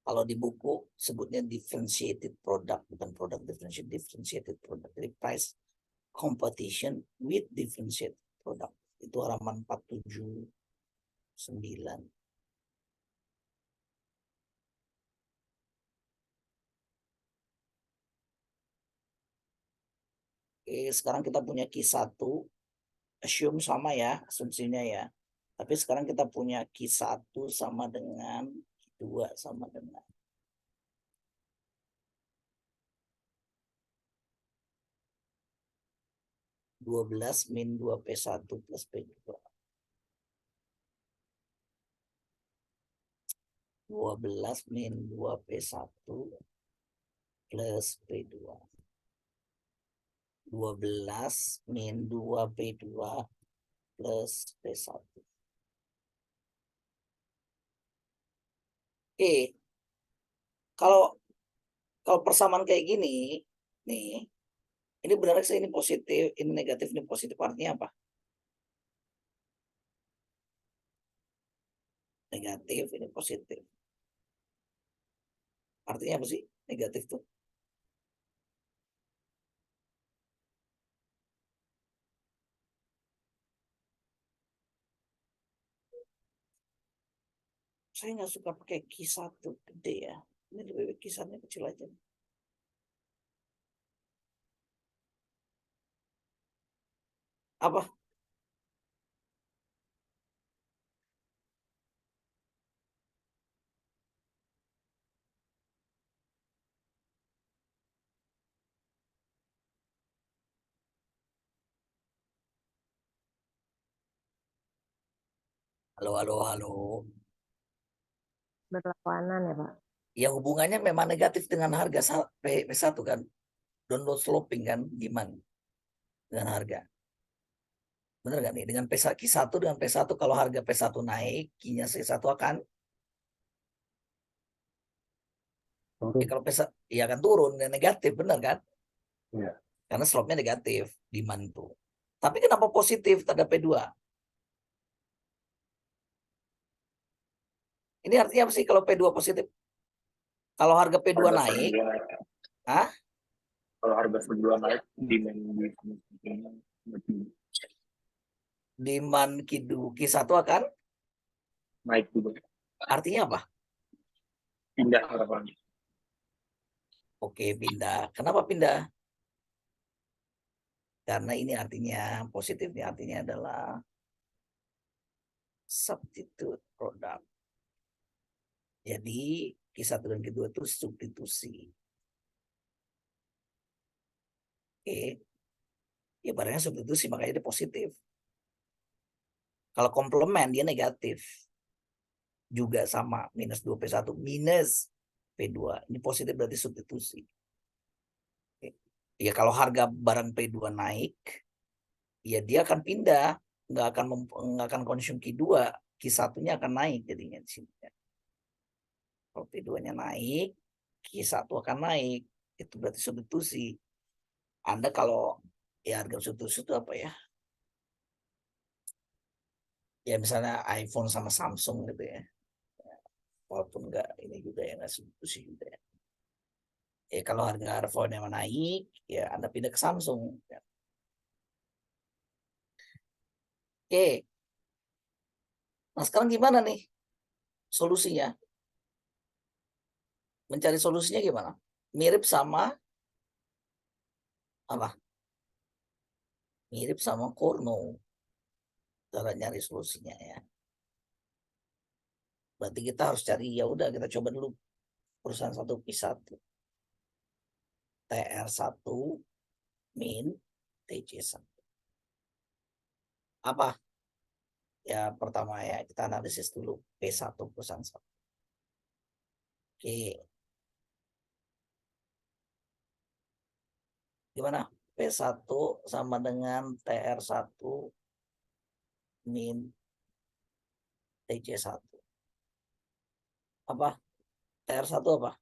Kalau di buku sebutnya differentiated product, bukan product differentiated product. Jadi price competition with differentiated product. Itu halaman 479. Oke, sekarang kita punya Q1. Assume sama ya, asumsinya ya. Tapi sekarang kita punya Q1 sama dengan Q2 sama dengan 12 min 2P1 plus P2. 12 min 2P1 plus P2. 12 min 2P2 plus P1. Oke. Kalau persamaan kayak gini, nih, ini benar sih ini positif, ini negatif, ini positif. Artinya apa? Negatif, ini positif. Artinya apa sih negatif tuh? Saya nggak suka pakai Q1 gede ya. Ini lebih baik Q1-nya kecil aja. Apa? Halo. Berlawanan ya Pak? Ya hubungannya memang negatif dengan harga P1 kan. Downward sloping kan demand dengan harga. Benar nggak nih? Dengan Q1 dengan P1 kalau harga P1 naik, Q-nya C1 akan ya kalau P1 ya akan turun dan negatif, benar kan? Iya. Karena slope-nya negatif demand tuh. Tapi kenapa positif terhadap P2? Ini artinya apa sih kalau P2 positif? Kalau harga P2 Harga naik, P2 naik. Hah? Kalau harga P2 naik, demand demand Q1 akan naik juga. artinya apa? Pindah harapannya. Oke, pindah. Kenapa pindah? Karena ini artinya positifnya artinya adalah substitute produk. Jadi Q1 dan Q2 itu substitusi. Oke. Ya barangnya substitusi makanya dia positif. Kalau komplement dia negatif. Juga sama minus 2P1 minus P2. Ini positif berarti substitusi. Oke. Ya kalau harga barang P2 naik, ya dia akan pindah, nggak akan konsum Q2, Q1-nya akan naik jadinya di sini. Kalau P2-nya naik, Q1 akan naik. Itu berarti substitusi. Anda kalau ya harga substitusi itu apa ya? Ya misalnya iPhone sama Samsung gitu ya. Walaupun enggak ini juga ya nggak substitusi juga ya. Kalau harga iPhone-nya naik, ya Anda pindah ke Samsung. Ya. Oke. Nah sekarang gimana nih solusinya? Mencari solusinya gimana? Mirip sama apa? Mirip sama Korno. Cara nyari solusinya ya. Berarti kita harus cari, ya udah kita coba dulu perusahaan 1P1. TR1 min TC1. Apa? Ya pertama ya kita analisis dulu P1 perusahaan 1. Oke. Gimana? P1 sama dengan TR1 min TC1. Apa? TR1 apa?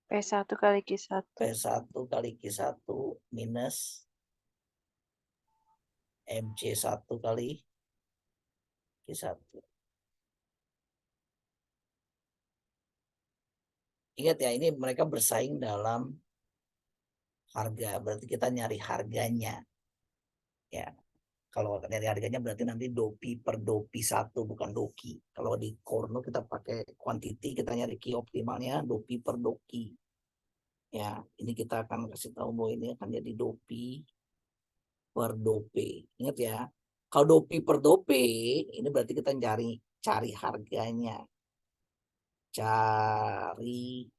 P1 kali Q1. P1 kali Q1 minus MC1 kali Q1. Ingat ya, ini mereka bersaing dalam harga. Berarti kita nyari harganya. Ya, kalau nyari harganya berarti nanti dopi per dopi 1, bukan doki. Kalau di Korno kita pakai quantity, kita nyari key optimalnya dopi per doki. Ya, ini kita akan kasih tahu bahwa ini akan jadi dopi per dope. Ingat ya, kalau dopi per dope, ini berarti kita cari harganya. Cari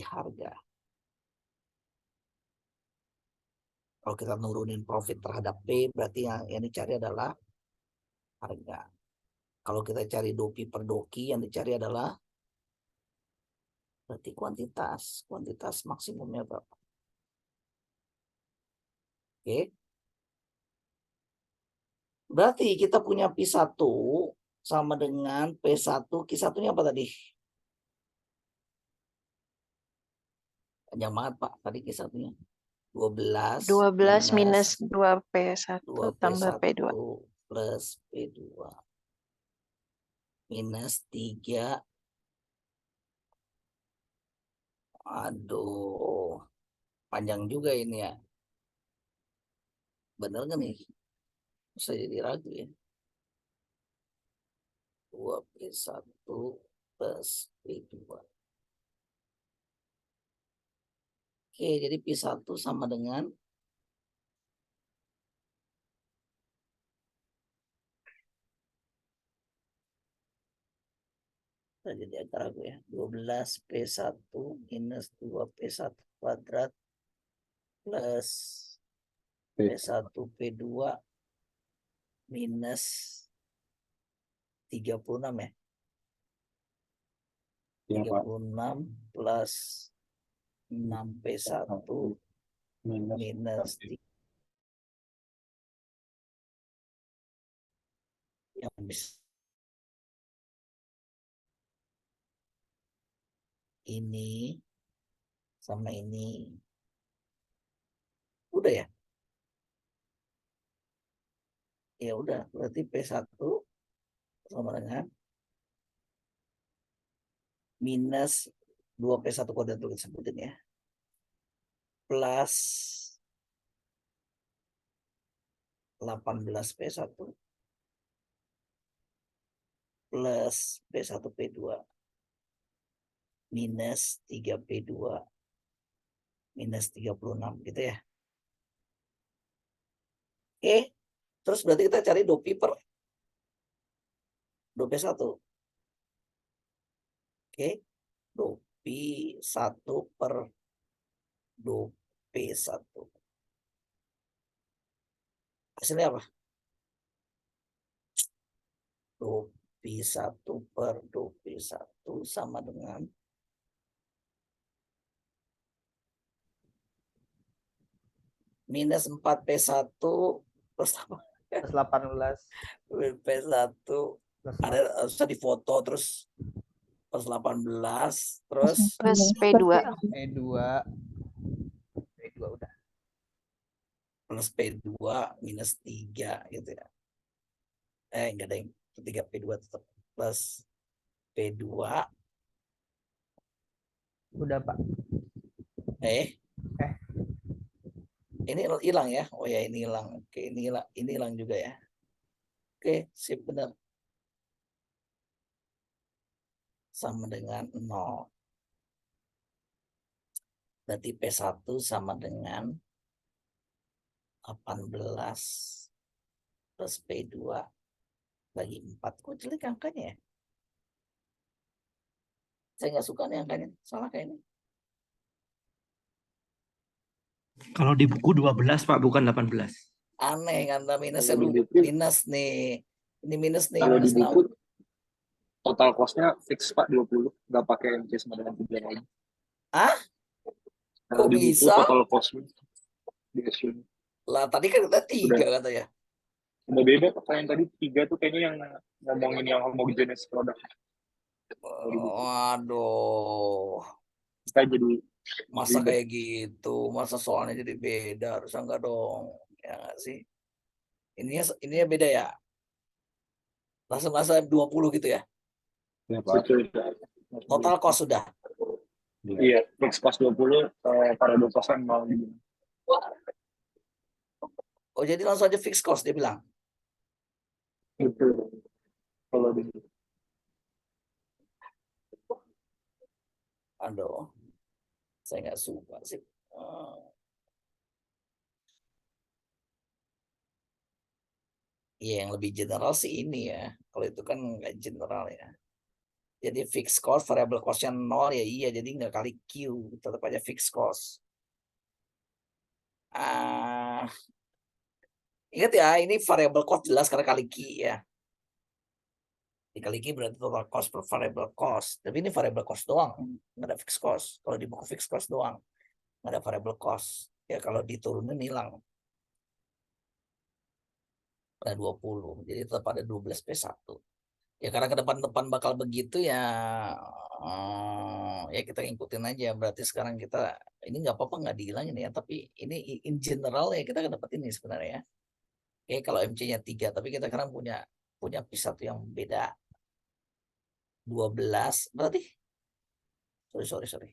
harga. Kalau kita nurunin profit terhadap P, berarti yang dicari adalah harga. Kalau kita cari dopi per doki, yang dicari adalah berarti kuantitas. Kuantitas maksimumnya berapa? Oke. Berarti kita punya P1 sama dengan P1. Q1-nya apa tadi? Panjang banget Pak, tadi Q1-nya. 12 12 minus 2P1 tambah 2P1 P2. plus P2 minus 3. Aduh, panjang juga ini ya. Bener gak nih? Bisa jadi ragu ya. 2P1 plus P2. Oke, jadi P1 sama dengan jadi agak ragu ya. 12P1 minus 2P1 kuadrat plus P1 P2 minus 36 ya. 36 plus 6P1 minus 3. Yang bisa ini sama ini udah ya. Ya udah, berarti P1 sama dengan minus 2P1 kuadrat dulu sebutin ya. Plus 18P1 plus P1P2 minus 3P2 minus 36 gitu ya. Oke, terus berarti kita cari 2P per 2P1. Oke, 2P1 per 2P1. Hasilnya apa? 2P1 per 2P1 sama dengan minus 4P1 plus apa? Plus 18 P1 plus ada bisa difoto terus plus 18 terus Plus P2. P2 udah. plus P2 minus 3 gitu ya. Enggak ada yang 3P2 tetap plus P2 Udah, Pak. ini hilang ya. Oh ya, ini hilang. Oke, ini hilang juga ya. Oke, sip, benar. Sama dengan 0. Berarti P1 sama dengan 18 plus P2 bagi 4. Kok jelek angkanya ya? Saya nggak suka nih angkanya. Salah kayaknya. Kalau di buku 12, Pak, bukan 18. Aneh karena minusnya Kalau lu di buku- minus nih. Ini minus nih. Kalau di Minus 6. buku total cost-nya fix Pak 20, nggak pakai MC sama dengan 3 lagi. Hah? Kalau Kok di buku bisa? total cost-nya di assume. Lah tadi kan kita 3 Udah. katanya. Udah beda Pak, yang tadi 3 tuh kayaknya yang ngomongin yang homogeneous produk. Waduh. Kita jadi Masa ribet. kayak gitu? Masa soalnya jadi beda? Harusnya enggak dong. Ya nggak sih? Ininya beda ya? Langsung 20 gitu ya? Betul. Total cost sudah. Iya, fix cost 20, para 20% mau gini. Oh jadi langsung aja fix cost dia bilang. Betul. Kalau di Aduh. Saya nggak suka sih. Iya, yang lebih general sih ini ya. Kalau itu kan nggak general ya. Jadi fixed cost, variable cost-nya 0 ya iya. Jadi nggak kali Q. Tetap aja fixed cost. Ingat ya, ini variable cost jelas karena kali Q ya. Dikali Q berarti total cost per variable cost. Tapi ini variable cost doang. Nggak ada fixed cost. Kalau di buku fixed cost doang. Nggak ada variable cost. Ya kalau diturunin hilang. Ada 20. Jadi tetap ada 12P1. Ya karena ke depan-depan bakal begitu ya, ya kita ngikutin aja. Berarti sekarang kita ini nggak apa-apa nggak dihilangin ya, tapi ini in general ya kita akan dapat ini sebenarnya ya. Oke, kalau MC-nya 3, tapi kita sekarang punya P1 yang beda 12 berarti sorry.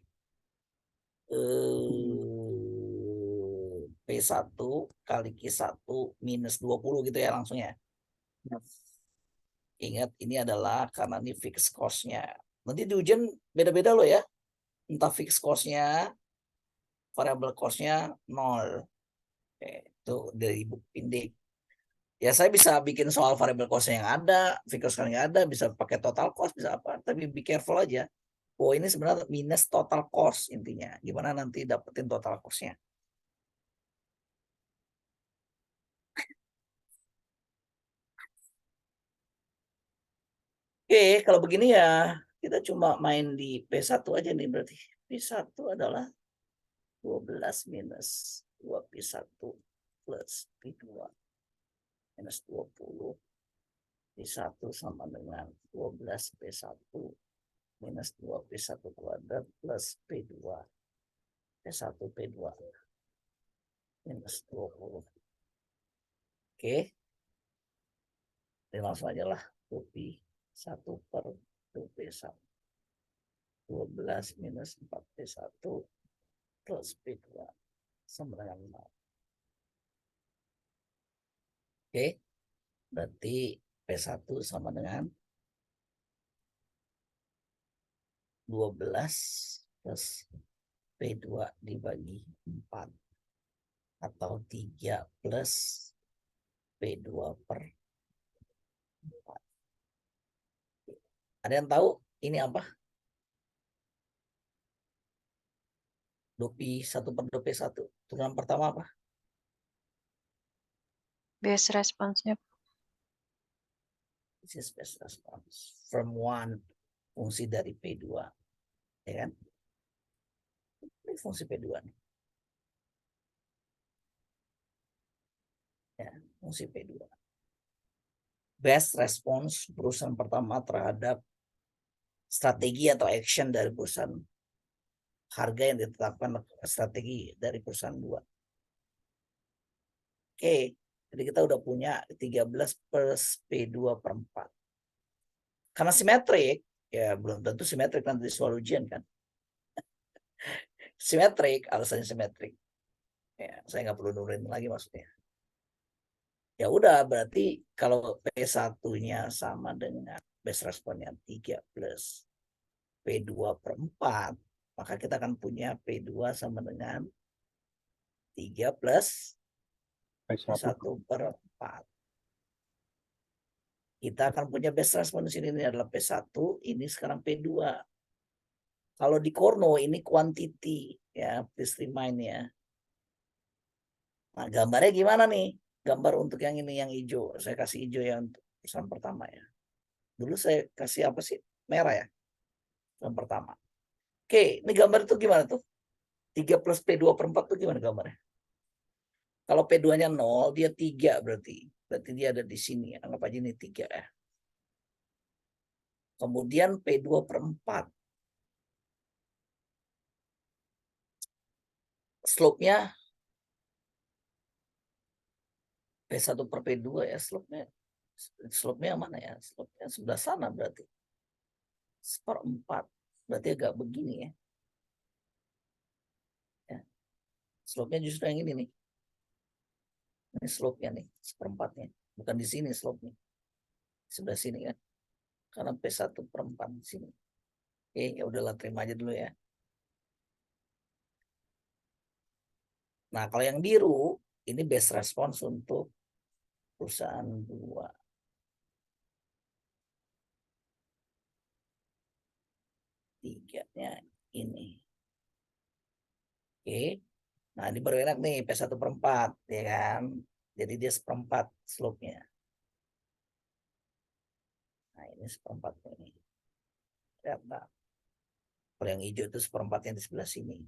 P1 kali Q1 minus 20 gitu ya langsung ya. Ingat ini adalah karena ini fixed cost-nya. Nanti di ujian beda-beda loh ya. Entah fixed cost-nya, variable cost-nya 0. Itu dari buku Pindik. Ya saya bisa bikin soal variable cost yang ada, fixed cost yang ada, bisa pakai total cost, bisa apa. Tapi be careful aja. Oh ini sebenarnya minus total cost intinya. Gimana nanti dapetin total cost-nya. Oke, kalau begini ya kita cuma main di P1 aja nih berarti. P1 adalah 12 minus 2P1 plus P2 minus 20. P1 sama dengan 12P1 minus 2P1 kuadrat plus P2. P1 P2 minus 20. Oke. Ini langsung aja lah. 2P1/2P1. 12 minus 4P1 plus P2 sama dengan 0. Oke. Berarti P1 sama dengan 12 plus P2 dibagi 4. Atau 3 plus P2 per 4. Ada yang tahu ini apa? 2P1/2P1. Turunan pertama apa? Base response-nya. This is best response from 1 fungsi dari P2. Ya kan? Ini fungsi P2 nih. Ya, fungsi P2. Best response perusahaan pertama terhadap strategi atau action dari perusahaan, harga yang ditetapkan strategi dari perusahaan 2. Oke, jadi kita udah punya 13 plus P2 per 4. Karena simetrik, ya belum tentu simetrik nanti di soal ujian kan. Simetrik, alasannya simetrik. Ya, saya nggak perlu nurunin lagi maksudnya. Ya udah, berarti kalau P1-nya sama dengan base responnya 3 plus P2 per 4, maka kita akan punya P2 sama dengan 3 plus P1 per 4. Kita akan punya base response di sini, ini adalah P1, ini sekarang P2. Kalau di Korno ini quantity, ya, please remind ya. Nah, gambarnya gimana nih? Gambar untuk yang ini, yang hijau. Saya kasih hijau yang untuk perusahaan pertama ya. Dulu saya kasih apa sih? Merah ya. Perusahaan pertama. Oke, ini gambar itu gimana tuh? 3 plus P2 per 4 tuh gimana gambarnya? Kalau P2-nya 0, dia 3 berarti. Berarti dia ada di sini. Anggap aja ini 3 ya. Kemudian P2 per 4. Slope-nya P1 per P2 ya. Slope-nya yang mana ya? Slope-nya sebelah sana berarti. 1/4. Berarti agak begini ya. Slope-nya justru yang ini nih. Ini slope-nya nih, 1/4-nya. Bukan di sini slope-nya. Sebelah sini kan. Karena P1 per 4 di sini. Oke, ya udahlah, terima aja dulu ya. Nah, kalau yang biru, ini best response untuk perusahaan 2. Tiganya ini. Oke. Nah, ini baru enak nih, P1 per 4, ya kan. Jadi dia 1/4 slope-nya. Nah, ini 1/4 ini. Lihat, nah. Kalau yang hijau itu 1/4-nya di sebelah sini.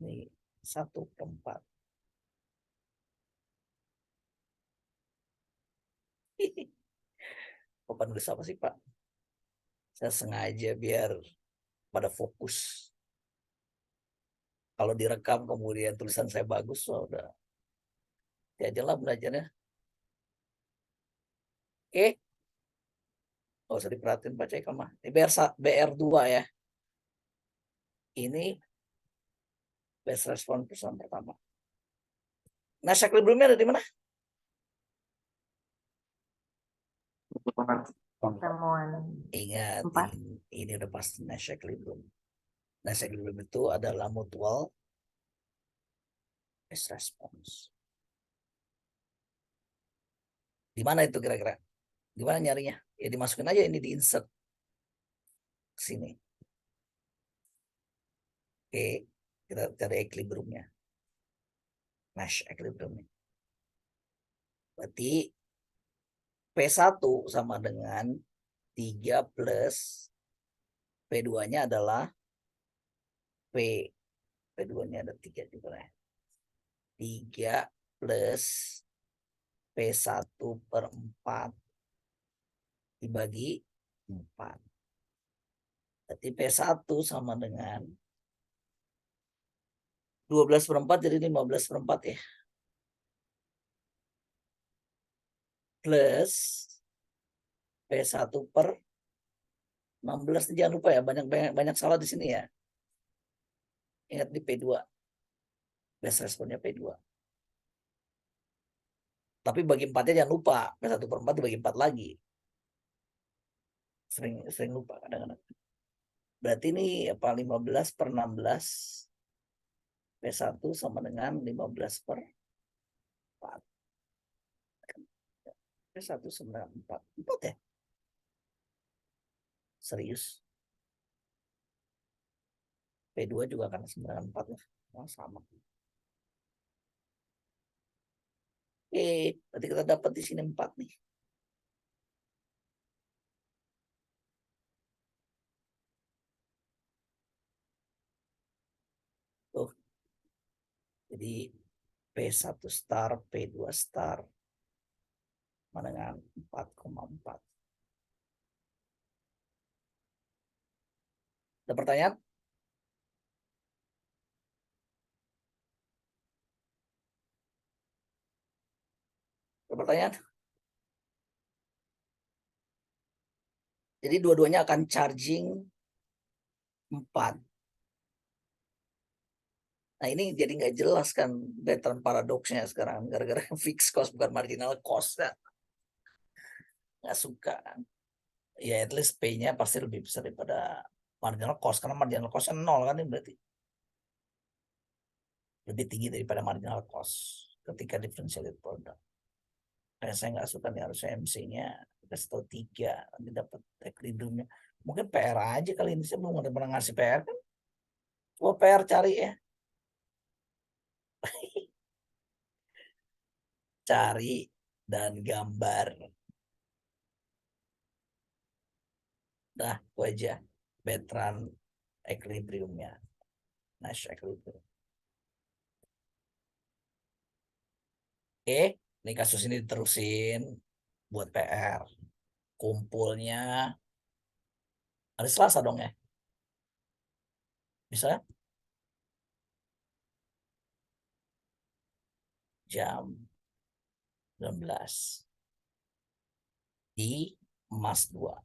Ini 1/4. Bapak nulis apa sih, Pak? Saya sengaja biar pada fokus. Kalau direkam kemudian tulisan saya bagus, udah. Ya aja lah belajarnya. Oke. Nggak usah diperhatiin Pak Cekal mah. Ini BR2 ya. Ini best response perusahaan pertama. Nah, equilibriumnya ada di mana? Ingat, ini udah pasti Nash equilibrium. Nash equilibrium itu adalah mutual best response. Di mana itu kira-kira? Gimana nyarinya? Ya dimasukin aja ini, di insert ke sini. Oke, kita cari equilibriumnya. Nash equilibriumnya. Berarti P1 sama dengan 3 plus P2-nya adalah P2-nya ada 3 juga ya. 3 plus P1 per 4 dibagi 4. Berarti P1 sama dengan 12 per 4 jadi 15 per 4 ya. plus P1 per 16. Jangan lupa ya, banyak salah di sini ya. Ingat di P2. Best responnya P2. Tapi bagi 4-nya jangan lupa. P1 per 4 dibagi 4 lagi. Sering lupa kadang-kadang. Berarti ini apa, 15 per 16 P1 sama dengan 15 per 4. P1 sama dengan 4. 4 ya? Serius. P2 juga akan sama dengan 4 ya. Oh, sama. Oke, berarti kita dapat di sini 4 nih. Tuh. Jadi P1 star, P2 star sama dengan 4,4. Ada pertanyaan? Ada pertanyaan? Jadi dua-duanya akan charging 4. Nah ini jadi nggak jelas kan pattern paradoksnya sekarang. Gara-gara fixed cost bukan marginal cost. Ya. Nggak suka kan. Ya at least P-nya pasti lebih besar daripada marginal cost. Karena marginal cost-nya 0 kan ini berarti. Lebih tinggi daripada marginal cost ketika differentiated product. Saya nggak suka nih, harusnya MC-nya kasih tahu 3. Nanti dapat equilibriumnya. Mungkin PR aja kali ini. Saya belum pernah ngasih PR kan. Coba PR cari ya. Cari dan gambar. Nah, itu aja. Bertrand equilibriumnya. Nash equilibrium. Oke, ini kasus ini diterusin buat PR. Kumpulnya hari Selasa dong ya. Bisa? Jam 19 di Emas 2.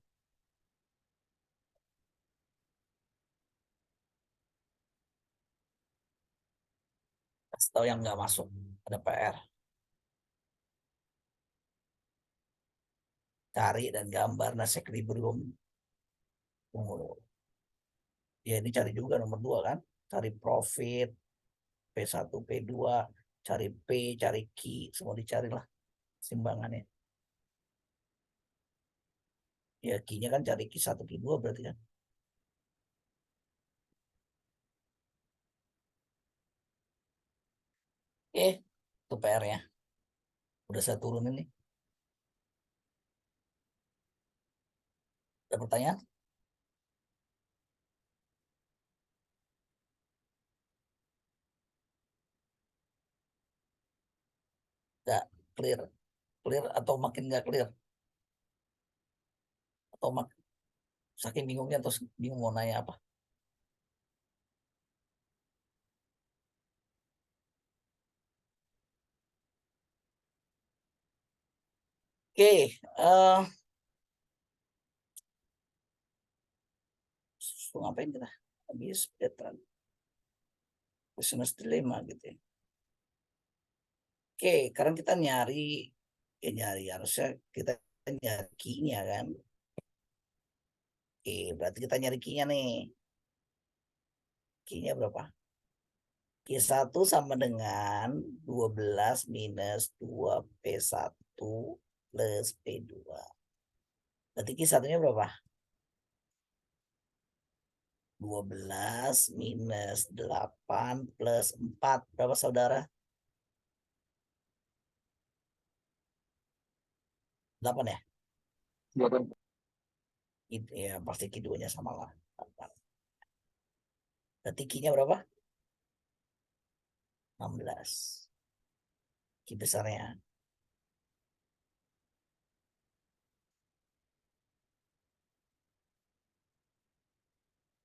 Kasih tahu yang nggak masuk, ada PR. Cari dan gambar Nash equilibrium. Ya ini cari juga nomor 2 kan. Cari profit, P1, P2, cari P, cari Q, semua dicarilah simbangannya. Ya Q-nya kan cari Q1, Q2 berarti kan. Itu PR-nya. Udah saya turunin nih. Ada pertanyaan? Nggak clear. Clear atau makin nggak clear? Atau saking bingungnya atau bingung mau nanya apa? Oke, ngapain kita? Habis Bertrand. Business dilemma gitu ya. Oke, sekarang kita nyari harusnya kita nyari key-nya kan. Oke, berarti kita nyari key-nya nih. Key-nya berapa? Q1 sama dengan 12 minus 2P1 plus P2. Berarti Q1-nya berapa? 12 minus 8 plus 4. Berapa saudara? 8 ya? 8. Itu ya pasti Q2-nya sama lah. 8. Berarti Q-nya berapa? 16. Q besarnya.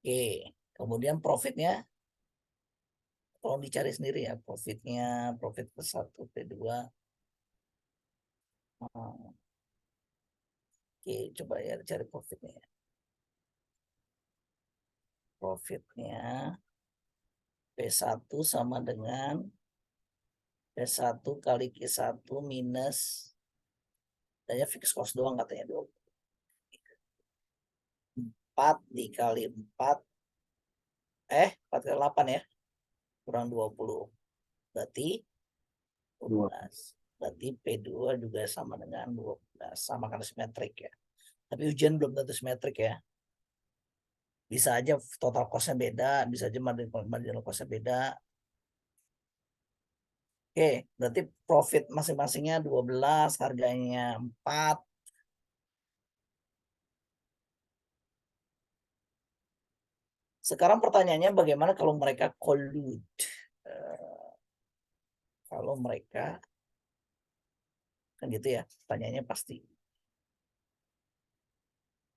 Oke, kemudian profitnya tolong dicari sendiri ya. Profitnya, profit P1, P2. Oke, coba ya cari profitnya. Profitnya P1 sama dengan P1 kali Q1 minus hanya fixed cost doang katanya 4 dikali 4 4 kali 8 ya kurang 20 berarti 12. Berarti P2 juga sama dengan 12 sama kan simetrik ya. Tapi ujian belum tentu simetrik ya. Bisa aja total cost-nya beda, bisa aja marginal cost-nya beda. Oke, berarti profit masing-masingnya 12, harganya 4. Sekarang pertanyaannya bagaimana kalau mereka collude? Kalau mereka kan gitu ya, pertanyaannya pasti.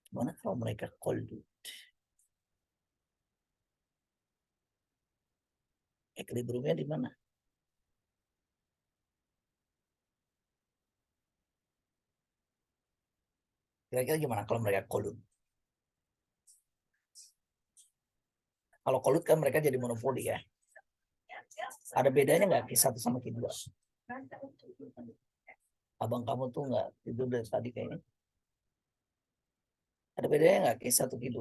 Gimana kalau mereka collude? Equilibriumnya di mana? Kira-kira gimana kalau mereka collude? Kalau collude kan mereka jadi monopoli ya. Ada bedanya nggak Q1 sama Q2? Abang kamu tuh nggak tidur dari tadi kayaknya. Ada bedanya nggak Q1 Q2?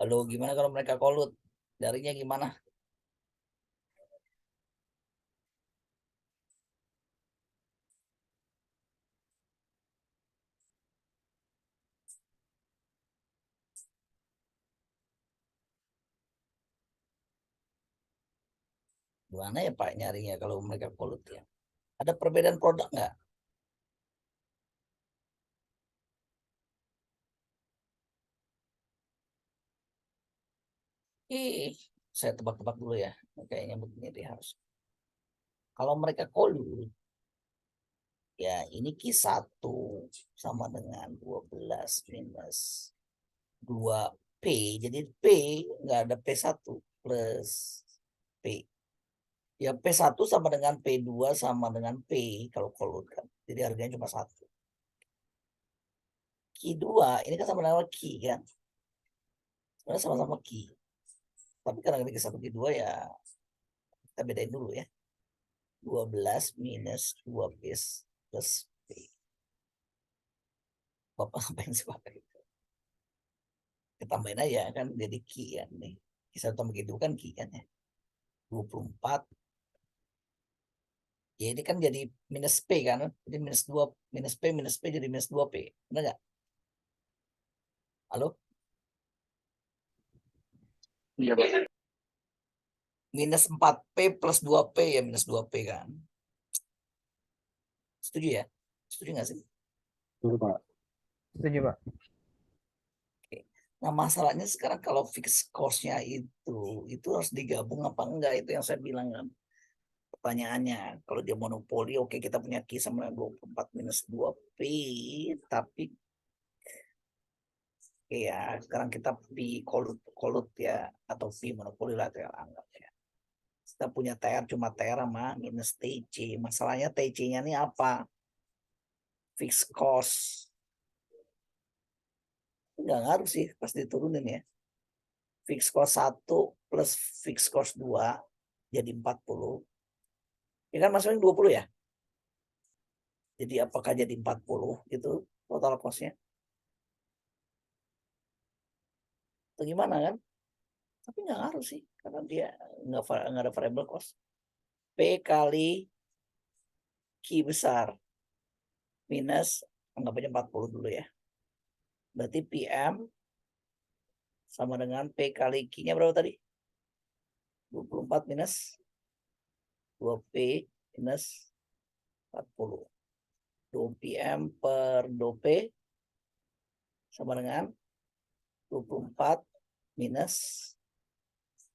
Lalu gimana kalau mereka collude? Darinya gimana? Gimana ya Pak nyarinya kalau mereka collude ya? Ada perbedaan produk nggak? Saya tebak-tebak dulu ya. Kayaknya begini deh harus. Kalau mereka collude, ya ini Q1 sama dengan 12 minus 2P. Jadi P nggak ada P1 plus P. Ya P1 sama dengan P2 sama dengan P kalau collude kan. Jadi harganya cuma 1. Q2 ini kan sama dengan Q kan. Sebenarnya sama-sama Q. Tapi karena ini Q1 Q2 ya kita bedain dulu ya. 12 minus 2P plus P. Bapak ngapain sih Bapak itu? Ketambahin aja kan jadi Q ya nih. Q1 tambah Q2 kan Q kan ya. 24. Ya ini kan jadi minus P kan. Jadi minus 2 minus P jadi minus 2P. Benar nggak? Halo? Iya, Pak. Minus 4P plus 2P ya minus 2P kan. Setuju ya? Setuju nggak sih? Betul, Pak. Setuju, Pak. Oke. Nah masalahnya sekarang kalau fixed cost-nya itu harus digabung apa enggak itu yang saya bilang kan. Pertanyaannya kalau dia monopoli oke kita punya Q sama 24 minus 2P tapi ya sekarang kita pi kolut ya atau pi monopoli lah saya anggap ya. Kita punya TR cuma TR sama minus TC. Masalahnya TC-nya ini apa? Fixed cost. Enggak ngaruh sih pas diturunin ya. Fixed cost 1 plus fixed cost 2 jadi 40. Ya kan masuknya 20 ya? Jadi apakah jadi 40 itu total cost-nya? Atau gimana kan? Tapi nggak ngaruh sih karena dia nggak ada variable cost. P kali Q besar minus, anggap aja 40 dulu ya. Berarti PM sama dengan P kali Q-nya berapa tadi? 24 minus 2P minus 40. 2PM per 2P sama dengan 24 minus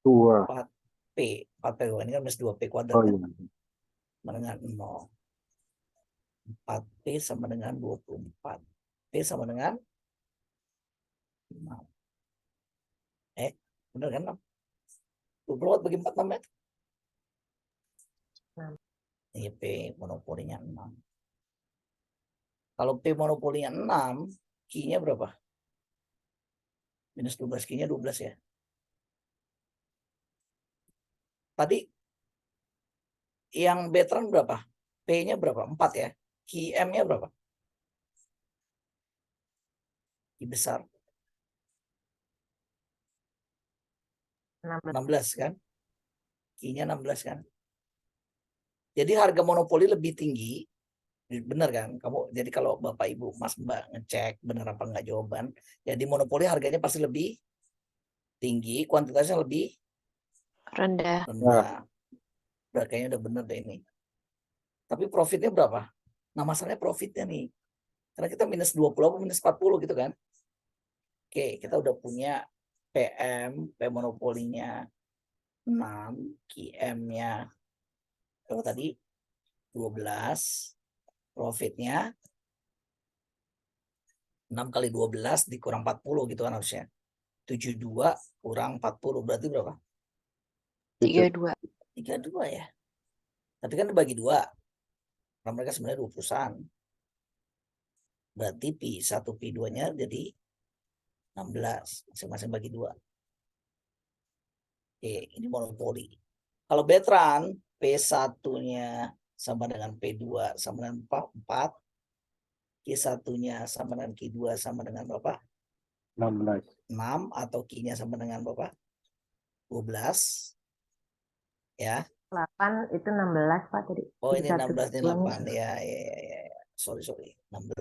2. 4P. 4P ini kan minus 2P kuadrat. Oh Kan? iya. Sama dengan 0. 4P sama dengan 24. P sama dengan 6. Bener kan? 24 bagi 4 6 ya? Ini P monopolinya 6. Kalau P monopolinya 6, Q-nya berapa? Minus 12, Q-nya 12 ya. Tadi yang veteran berapa? P-nya berapa? 4 ya. QM-nya berapa? Q besar. 16 kan? Q-nya 16 kan? Jadi harga monopoli lebih tinggi. Benar kan? Jadi kalau Bapak Ibu Mas Mbak ngecek benar apa enggak jawaban, jadi monopoli harganya pasti lebih tinggi, kuantitasnya lebih Rendah. rendah. Udah kayaknya udah bener deh ini. Tapi profitnya berapa? Nah masalahnya profitnya nih. Karena kita minus 20 apa minus 40 gitu kan. Oke, kita udah punya PM, P monopolinya 6, QM-nya berapa tadi? 12. Profitnya 6 kali 12 dikurang 40 gitu kan harusnya. 72 kurang 40 berarti berapa? 32. 32 ya. Tapi kan dibagi 2. Karena mereka sebenarnya 2 perusahaan. Berarti P1, P2-nya jadi 16. Masing-masing bagi 2. Oke, ini monopoli. Kalau veteran, P1-nya sama dengan P2 sama dengan 4. Q1-nya sama dengan Q2 sama dengan berapa? 16. 6 atau Q-nya sama dengan berapa? 12. Ya. 8 itu 16 Pak tadi. Oh ini 16 ini 8 ya. Sorry. 16.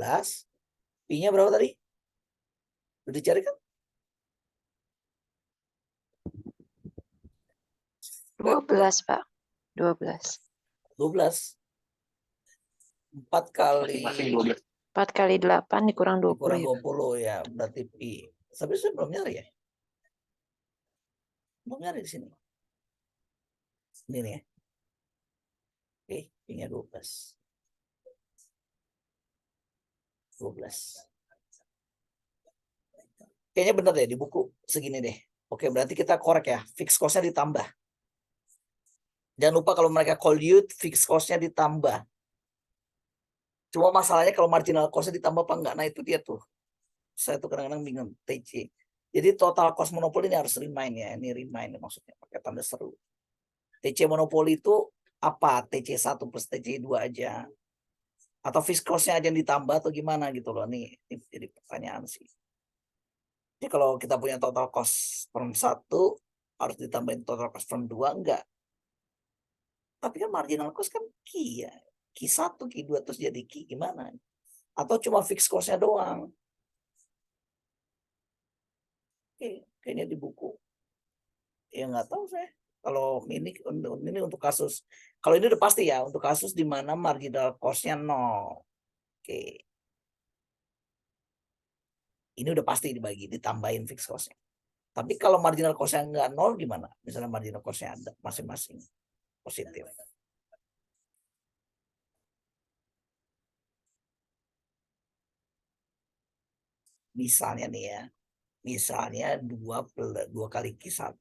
P-nya berapa tadi? Udah dicari kan? 12, Pak. 12. 12. 4 kali Masing-masing 12. 4 kali 8 dikurang 20 kurang ya. 20 ya, berarti P. Tapi saya belum nyari ya. Belum nyari di sini. Ini nih ya. Oke, P-nya 12. 12. Kayaknya benar deh di buku segini deh. Oke, berarti kita korek ya. Fixed cost-nya ditambah. Jangan lupa kalau mereka call you, fixed cost-nya ditambah. Cuma masalahnya kalau marginal cost-nya ditambah apa enggak. Nah itu dia tuh. Saya tuh kadang-kadang bingung. TC. Jadi total cost monopoli ini harus remind ya. Ini remind maksudnya. Pakai tanda seru. TC monopoli itu apa? TC1 plus TC2 aja. Atau fixed cost-nya aja yang ditambah atau gimana gitu loh. Ini jadi pertanyaan sih. Jadi kalau kita punya total cost firm 1 harus ditambahin total cost firm 2 enggak. Tapi kan marginal cost kan Q ya. Q1, Q2 terus jadi Q gimana? Atau cuma fixed cost-nya doang. Oke, kayaknya di buku. Ya nggak tahu saya. Kalau ini untuk kasus. Kalau ini udah pasti ya. Untuk kasus di mana marginal cost-nya 0. Oke. Ini udah pasti dibagi, ditambahin fixed cost-nya. Tapi kalau marginal cost-nya nggak 0 gimana? Misalnya marginal cost-nya ada masing-masing positif. Misalnya nih ya. Misalnya 2 kali Q1.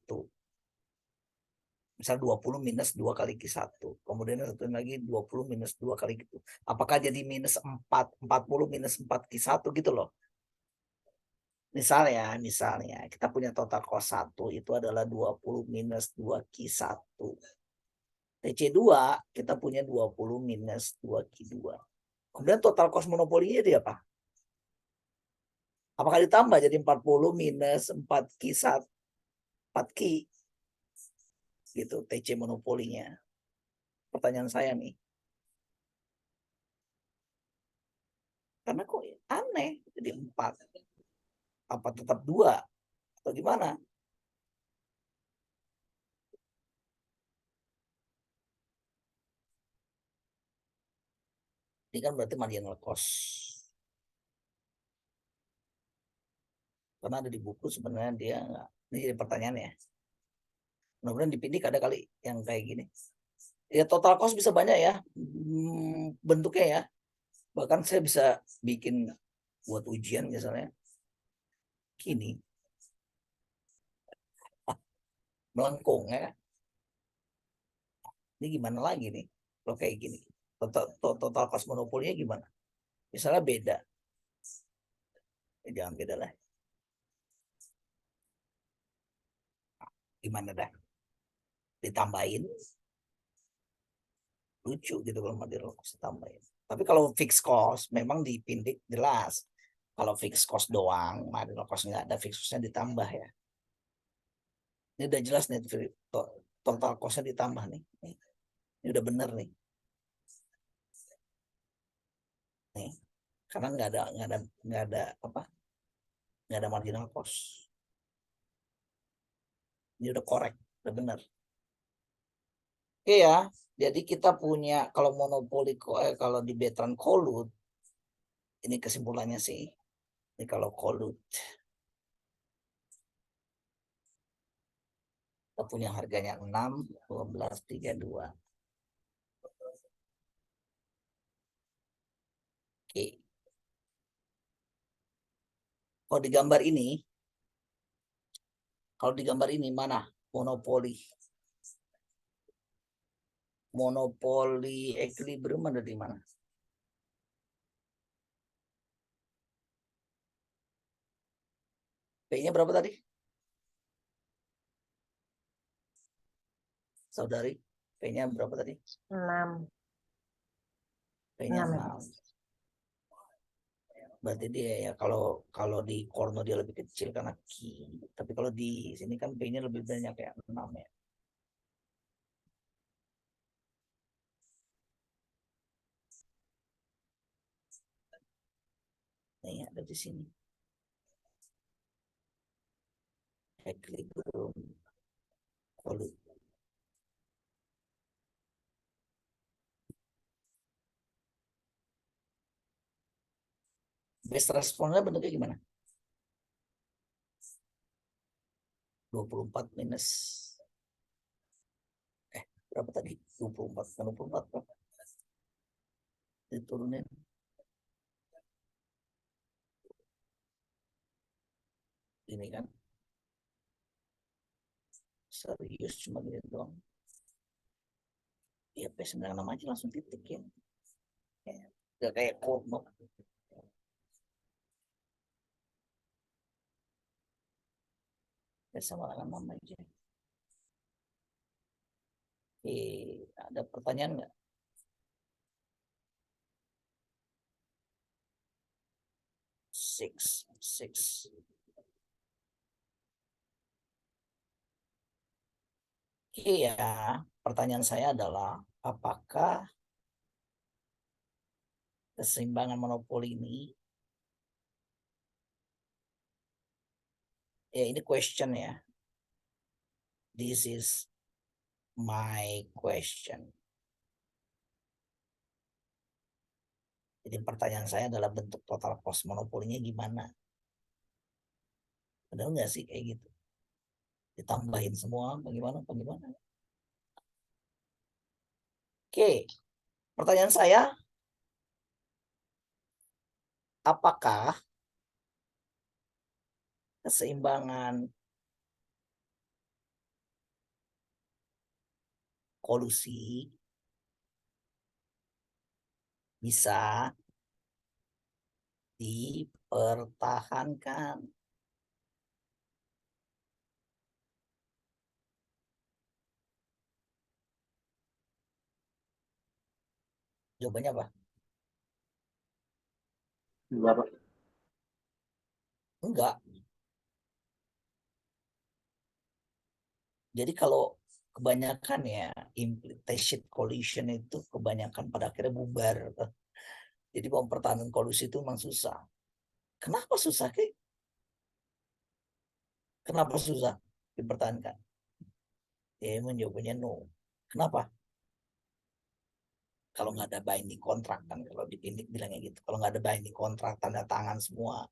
Misal 20 minus 2 kali Q1. Kemudian satu lagi 20 minus 2 kali gitu. Apakah jadi minus 4? 40 minus 4 Q1 gitu loh. Misalnya kita punya total cost 1 itu adalah 20 minus 2 Q1. TC2 kita punya 20 minus 2 Q2. Kemudian total cost monopolinya dia apa? Apakah ditambah jadi 40 minus 4 Q1? 4 Q. Gitu TC monopolinya. Pertanyaan saya nih. Karena kok aneh jadi 4. Apa tetap 2 atau gimana? Ini kan berarti marginal cost. Karena ada di buku sebenarnya dia nggak. Ini jadi pertanyaan ya. Mudah-mudahan di Pindik ada kali yang kayak gini. Ya total cost bisa banyak ya bentuknya ya. Bahkan saya bisa bikin buat ujian misalnya. Gini. Melengkung ya. Ini gimana lagi nih kalau kayak gini. Total cost monopolinya gimana? Misalnya beda. Jangan beda lah. Gimana dah? Ditambahin. Lucu gitu kalau marginal cost ditambahin. Tapi kalau fixed cost memang di Pindik jelas. Kalau fixed cost doang, marginal cost nggak ada, fixed costnya ditambah ya. Ini udah jelas nih total costnya ditambah nih. Ini udah bener nih. Nih, karena nggak ada marginal cost. Ini udah korek, udah bener. Oke ya, jadi kita punya kalau monopoli kalau di Bertrand Collud, ini kesimpulannya sih. Ini kalau Collud kita punya harganya 6, 12, 32. Oke. Kalau di gambar ini mana monopoli? Monopoli equilibrium ada di mana? P-nya berapa tadi? Saudari, P-nya berapa tadi? 6. P-nya 6. 6. Berarti dia ya kalau di Korno dia lebih kecil karena Q. Tapi kalau di sini kan P-nya lebih banyak ya 6 ya. Nih ada di sini. Equilibrium Collud. Best responnya bentuknya gimana? 24 minus berapa tadi? 24 berapa? Diturunin. Ini kan. Serius cuma gitu doang. Ya P96 aja langsung titik ya. Gak kayak Korno. Ya sama dengan nama aja. Ada pertanyaan nggak? Six. Iya, pertanyaan saya adalah apakah keseimbangan monopoli ini ya ini question ya. This is my question. Jadi pertanyaan saya adalah bentuk total cost monopolinya gimana? Benar nggak sih kayak gitu? Ditambahin semua bagaimana? Oke, pertanyaan saya, apakah keseimbangan kolusi bisa dipertahankan? Jawabannya apa? Enggak, Pak. Enggak. Jadi kalau kebanyakan ya implicit collision itu kebanyakan pada akhirnya bubar. Jadi mempertahankan kolusi itu memang susah. Kenapa susah, Ki? Kenapa susah dipertahankan? Ya, menjawabnya no. Kenapa? Kalau nggak ada binding kontrak kan, kalau di Pindik bilangnya gitu. Kalau nggak ada binding kontrak, tanda tangan semua.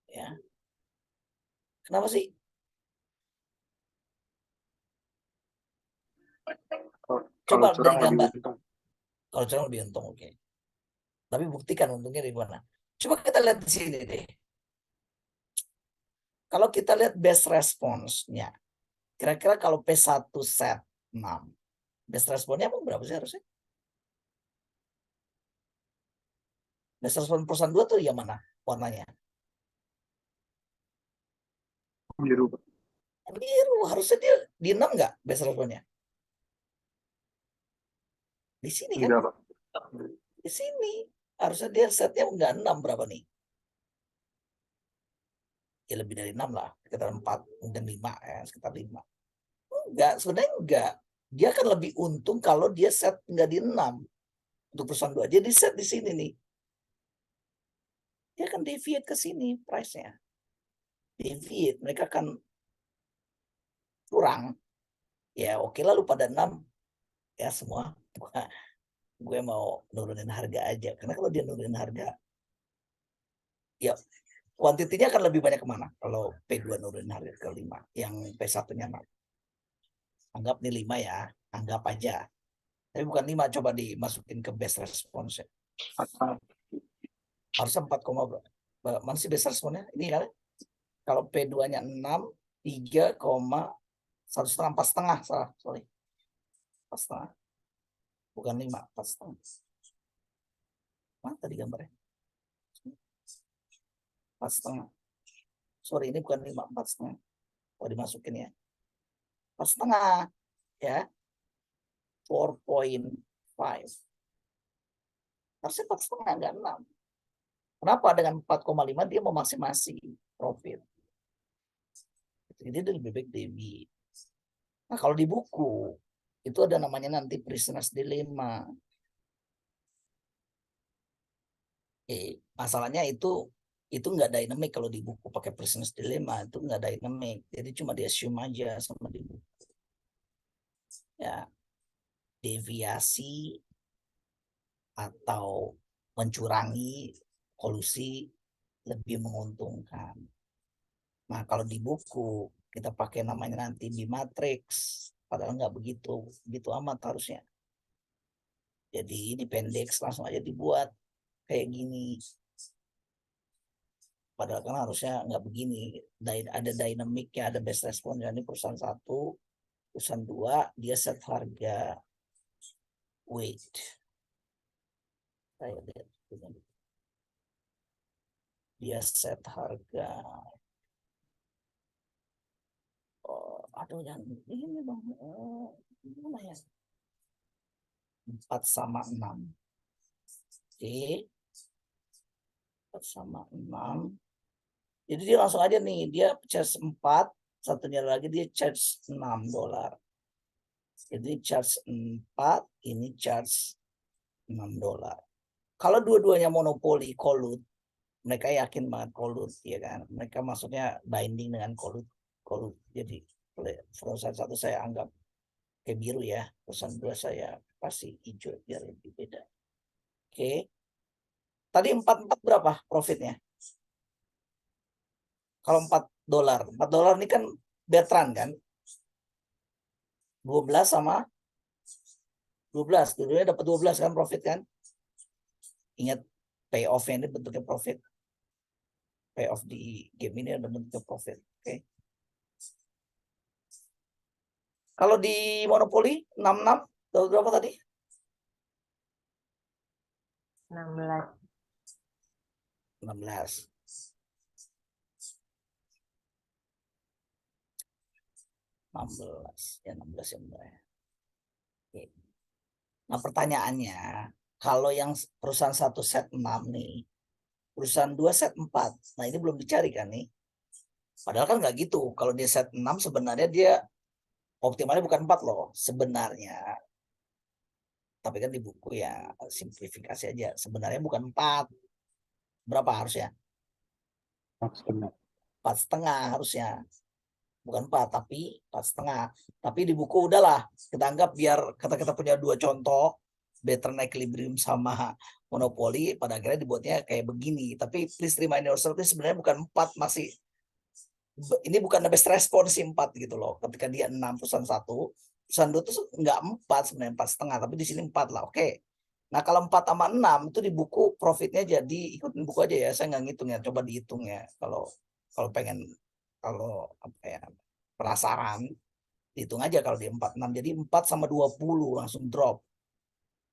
Ya. Kenapa sih? Kalau Coba curang beri lebih gambar. untung. Kalau curang lebih untung, oke. Tapi buktikan untungnya di mana. Coba kita lihat di sini deh. Kalau kita lihat best response-nya, kira-kira kalau P1 set 6, best response-nya emang berapa sih harusnya? Best response perusahaan 2 tuh yang mana warnanya? Biru. Biru, harusnya dia di 6 nggak best response-nya? Di sini kan? Enggak, Pak. Di sini. Harusnya dia setnya nggak 6, berapa nih? Ya lebih dari 6 lah, sekitar 4, mungkin 5 ya, sekitar 5. Enggak, sebenarnya enggak. Dia akan lebih untung kalau dia set nggak di 6 untuk perusahaan 2. Jadi set di sini nih. Dia akan deviate ke sini price-nya. Deviate, mereka akan kurang. Ya oke lah lu pada 6 ya semua. Gue mau nurunin harga aja. Karena kalau dia nurunin harga, ya kuantitinya akan lebih banyak kemana? Kalau P2 nurunin harga ke 5, yang P1-nya 6. Anggap nih 5 ya, anggap aja. Tapi bukan 5, coba dimasukin ke best response. Harusnya 4, mana sih best response-nya? Ini kan? Kalau P2-nya 6, 3, 1,5, 4,5, salah, sorry. 4,5. Bukan 5, 4,5. Mana tadi gambarnya? 4,5. Sorry, ini bukan 5, 4,5. Oh, dimasukin ya. 4,5 ya. 4.5. Harusnya 4,5, enggak 6. Kenapa dengan 4,5 dia mau masing-masing profit? Jadi dia lebih baik debit. Nah, kalau di buku itu ada namanya nanti prisoner's dilemma. Masalahnya itu nggak dynamic kalau di buku pakai prisoner's dilemma, itu nggak dynamic. Jadi cuma di assume aja sama di buku. Ya, deviasi atau mencurangi kolusi lebih menguntungkan. Nah, kalau di buku kita pakai namanya nanti di matrix, padahal nggak begitu amat harusnya. Jadi di pendek langsung aja dibuat kayak gini. Padahal kan harusnya nggak begini. Ada dynamicnya, ada best response. Ini perusahaan 1, perusahaan 2, dia set harga. Wait. Saya lihat. Dia set harga. Oh, aduh, yang ini dong. Gimana ya? 4/6. Oke. 4/6. Jadi dia langsung aja nih, dia charge 4, satunya lagi dia charge $6. Jadi charge 4, ini charge $6. Kalau dua-duanya monopoli kolut, mereka yakin banget kolut, ya kan? Mereka maksudnya binding dengan kolut. Jadi perusahaan 1 saya anggap kayak biru ya, perusahaan 2 saya pasti hijau biar lebih beda. Oke. Tadi 4 berapa profitnya? Kalau $4, $4 ini kan Bertrand kan? 12 sama 12, dulunya dapat 12 kan profit kan? Ingat payoff-nya ini bentuknya profit. Payoff di game ini ada bentuknya profit. Oke. Kalau di monopoli 66, tahu berapa tadi? 16. 16. Ya 16 yang benar. Oke. Nah, pertanyaannya, kalau yang perusahaan 1 set 6 nih, perusahaan 2 set 4. Nah, ini belum dicari kan nih. Padahal kan nggak gitu. Kalau dia set 6 sebenarnya dia optimalnya bukan 4 loh. Sebenarnya Tapi kan di buku ya simplifikasi aja. Sebenarnya bukan 4. Berapa harusnya? 4,5. 4,5 harusnya. Bukan 4, tapi 4,5. Tapi di buku udahlah, kita anggap biar kita punya 2 contoh, Bertrand Equilibrium sama Monopoly, pada akhirnya dibuatnya kayak begini. Tapi please remind yourself, ini sebenarnya bukan 4, masih ini bukan the best response 4 gitu loh. Ketika dia 6 perusahaan 1, perusahaan 2 itu enggak 4, sebenarnya 4,5, tapi di sini 4 lah. Oke. Nah, kalau 4 sama 6 itu di buku profitnya, jadi ikutin buku aja ya. Saya nggak ngitung ya, coba dihitung ya. Kalau pengen, kalau apa ya, penasaran, hitung aja kalau di 46. Jadi 4 sama 20 langsung drop.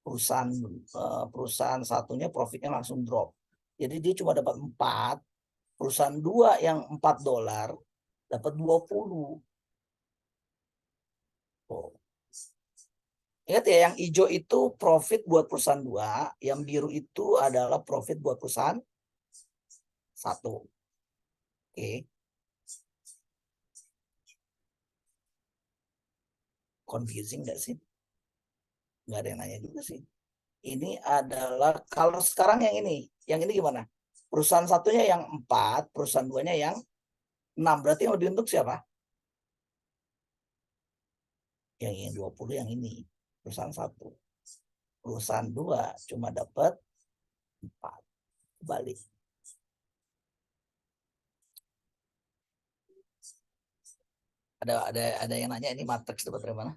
Perusahaan satunya profitnya langsung drop. Jadi dia cuma dapat 4, perusahaan 2 yang $4 dapat 20. Oh. Ingat ya, yang hijau itu profit buat perusahaan 2, yang biru itu adalah profit buat perusahaan 1. Oke. Confusing nggak sih? Nggak ada yang nanya juga sih. Ini adalah, kalau sekarang yang ini gimana? Perusahaan satunya yang 4, perusahaan 2-nya yang 6. Berarti yang lebih untung siapa? Yang 20 yang ini, perusahaan 1. Perusahaan 2 cuma dapat 4. Balik. Ada yang nanya ini matrix dapat dari mana?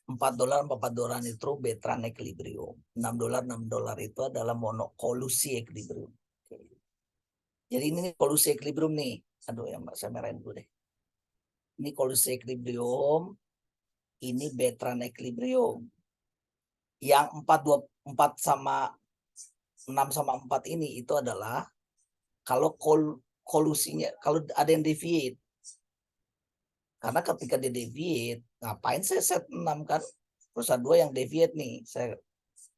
$4 itu Bertrand Equilibrium. $6 itu adalah monokolusi equilibrium. Jadi ini kolusi equilibrium nih. Aduh ya Mbak, saya merahin dulu deh. Ini kolusi equilibrium. Ini Bertrand Equilibrium. Yang 4 sama 6 sama 4 ini itu adalah kalau kolusinya, kalau ada yang deviate. Karena ketika dia deviate, ngapain saya set 6 kan? Perusahaan 2 yang deviate nih.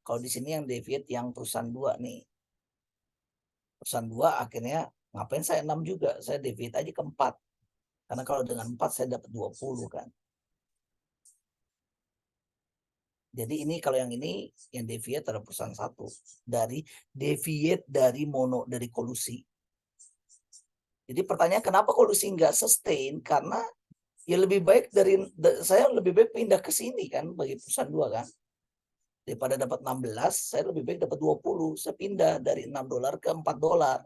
Kalau di sini yang deviate yang perusahaan 2 nih. Perusahaan 2 akhirnya ngapain saya 6 juga? Saya deviate aja ke 4. Karena kalau dengan 4 saya dapat 20 kan. Jadi ini kalau yang ini yang deviate adalah perusahaan 1. Deviate dari kolusi. Jadi pertanyaan kenapa kolusi nggak sustain? Karena ya lebih baik saya lebih baik pindah ke sini kan bagi perusahaan 2 kan. Daripada dapat 16, saya lebih baik dapat 20. Saya pindah dari $6 ke $4.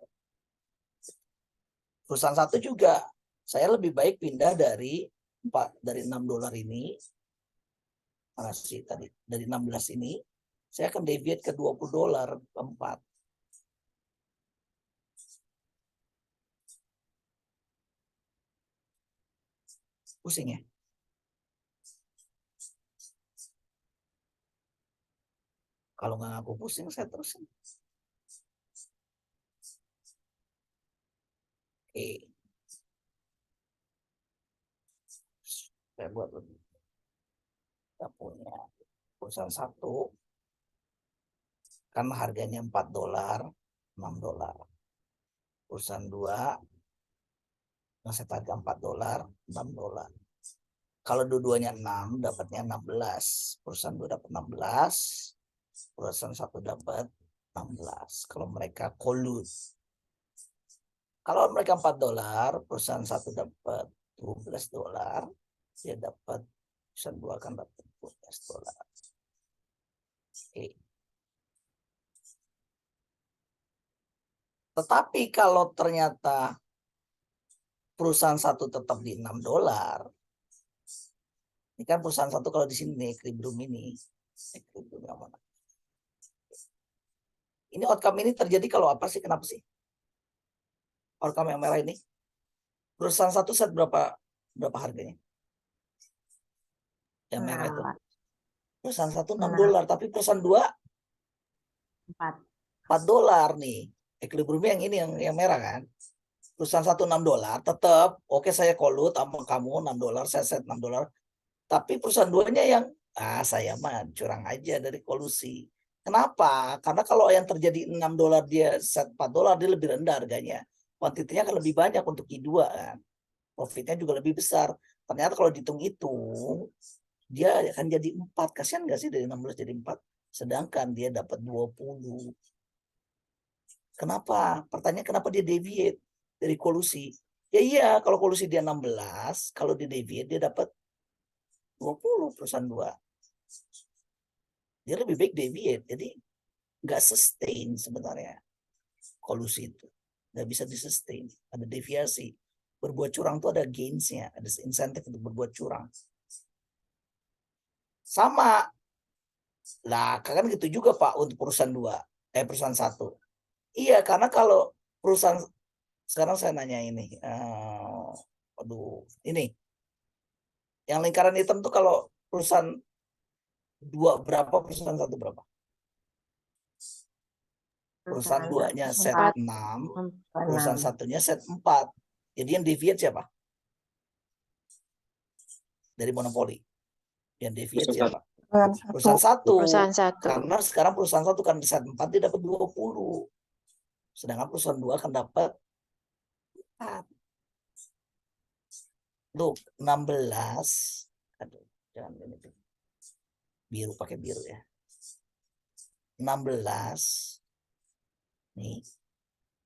Perusahaan 1 juga, saya lebih baik pindah dari $6 ini. Mana sih tadi? Dari 16 ini, saya akan deviate ke $20 ke 4. Pusing ya? Kalau nggak ngaku pusing, saya terusin. Oke. Saya buat lebih. Kita punya perusahaan 1. Kan harganya $4, $6. Perusahaan 2. Saya harga $4, $6. Kalau dua-duanya 6, dapatnya 16. Perusahaan 2 dapat 16. Perusahaan 1 dapat 16. Kalau mereka collude. Kalau mereka $4, perusahaan 1 dapat $12. Dia dapat, perusahaan 2 akan dapat $12. Oke. Tetapi kalau ternyata perusahaan 1 tetap di $6. Ini kan perusahaan 1 kalau di sini nih, equilibrium ini. Equilibrium yang mana? Ini outcome ini terjadi kalau apa sih? Kenapa sih? Outcome yang merah ini. Perusahaan 1 set berapa harganya? Yang merah itu. Perusahaan 1 $6, tapi perusahaan 2 $4 nih. Equilibrium yang ini yang merah kan. Perusahaan 1 $6, tetap oke saya collude sama kamu $6, saya set $6. Tapi perusahaan 2-nya yang saya mah curang aja dari kolusi. Kenapa? Karena kalau yang terjadi $6 dia set $4, dia lebih rendah harganya. Kuantitinya akan lebih banyak untuk I2 kan. Profitnya juga lebih besar. Ternyata kalau dihitung-hitung dia akan jadi 4. Kasihan nggak sih dari 16 jadi 4? Sedangkan dia dapat 20. Kenapa? Pertanyaan kenapa dia deviate dari kolusi? Ya iya, kalau kolusi dia 16, kalau dia deviate dia dapat 20 perusahaan 2. Dia lebih baik deviate. Jadi nggak sustain sebenarnya kolusi itu. Nggak bisa disustain. Ada deviasi. Berbuat curang itu ada gains-nya. Ada insentif untuk berbuat curang. Sama. Lah, kan gitu juga Pak untuk perusahaan 2. Perusahaan 1. Iya, karena kalau perusahaan, sekarang saya nanya ini. Ini. Yang lingkaran hitam tuh kalau perusahaan 2 berapa, perusahaan 1 berapa? Perusahaan 2-nya set 6, perusahaan 1-nya set 4. Jadi yang deviate siapa? Dari monopoli. Yang deviate siapa? Perusahaan 1. Perusahaan 1. Karena sekarang perusahaan 1 kan set 4 dia dapat 20. Sedangkan perusahaan 2 akan dapat 4. Loh, 16. Aduh, jangan ini. Biru pakai biru ya. 16. Nih.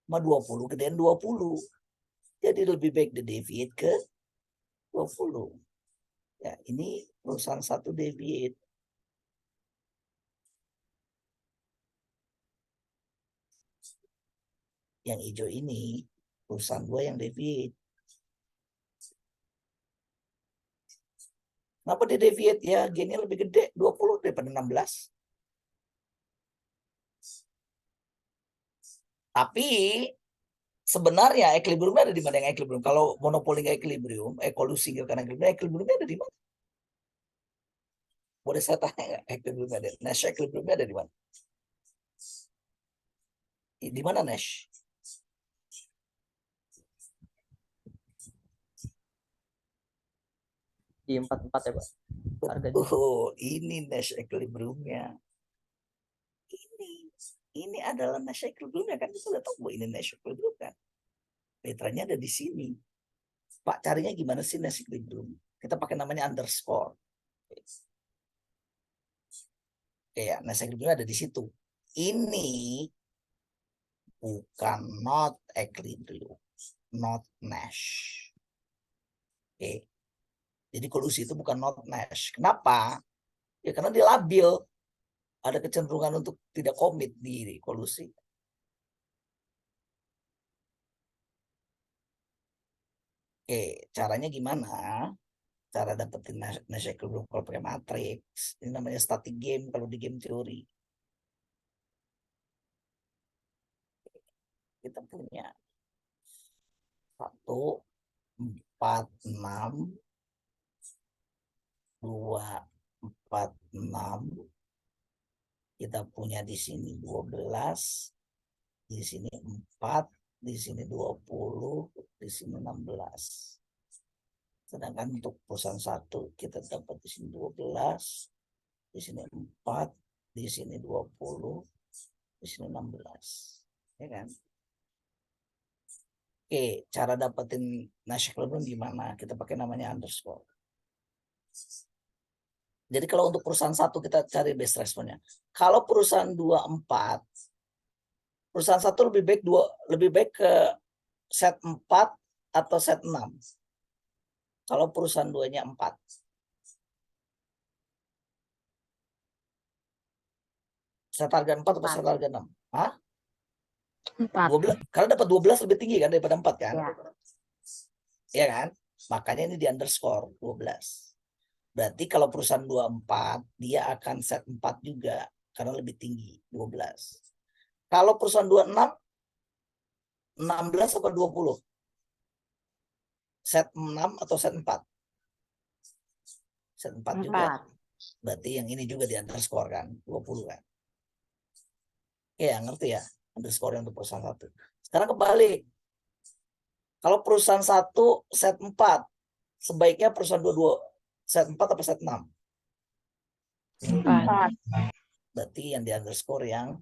Sama 20 gedean 20. Jadi lebih baik di deviate ke 20. Ya, ini perusahaan 1 deviate. Yang hijau ini perusahaan 2 yang deviate. Kenapa dia deviate? Ya, gainnya lebih gede 20 daripada 16. Tapi sebenarnya equilibriumnya ada di mana yang equilibrium? Kalau monopoli nggak equilibrium, kolusi nggak karena equilibriumnya ada di mana? Boleh saya tanya nggak equilibriumnya ada? Nash equilibriumnya ada di mana? Di mana Nash? Di 44 ya Pak. Harganya. Oh, ini Nash equilibriumnya. Ini adalah Nash equilibriumnya kan, kita udah tahu bahwa ini Nash equilibrium kan. Petranya ada di sini. Pak, carinya gimana sih Nash equilibrium? Kita pakai namanya underscore. Ya, Nash equilibrium ada di situ. Ini bukan not equilibrium, not Nash. Oke. Jadi kolusi itu bukan not Nash. Kenapa? Ya karena dia labil. Ada kecenderungan untuk tidak komit di kolusi. Oke, caranya gimana? Cara dapetin Nash equilibrium kalau pakai matriks. Ini namanya static game kalau di game teori. Kita punya 1, 4, 6, 2, 4, 6. Kita punya di sini 12, di sini 4, di sini 20, di sini 16. Sedangkan untuk perusahaan 1 kita dapat di sini 12, di sini 4, di sini 20, di sini 16. Ya kan? Oke, cara dapetin Nash equilibrium gimana? Kita pakai namanya underscore. Jadi kalau untuk perusahaan 1 kita cari best responnya. Kalau perusahaan 2, 4, perusahaan 1 lebih baik ke set 4 atau set 6. Kalau perusahaan 2-nya 4. Set harga 4 atau set harga 6? Hah? 4. 12. Karena dapat 12 lebih tinggi kan daripada 4 kan? Ya. Iya kan? Makanya ini di underscore 12. Berarti kalau perusahaan 24 dia akan set 4 juga karena lebih tinggi 12. Kalau perusahaan 26 16 atau 20? Set 6 atau set 4? Set 4 juga. Berarti yang ini juga di underscore kan 20 kan. Ya, ngerti ya? Underscore yang untuk perusahaan 1. Sekarang kebalik. Kalau perusahaan 1 set 4, sebaiknya perusahaan 22 set 4 atau set 6? 4. Berarti yang di underscore yang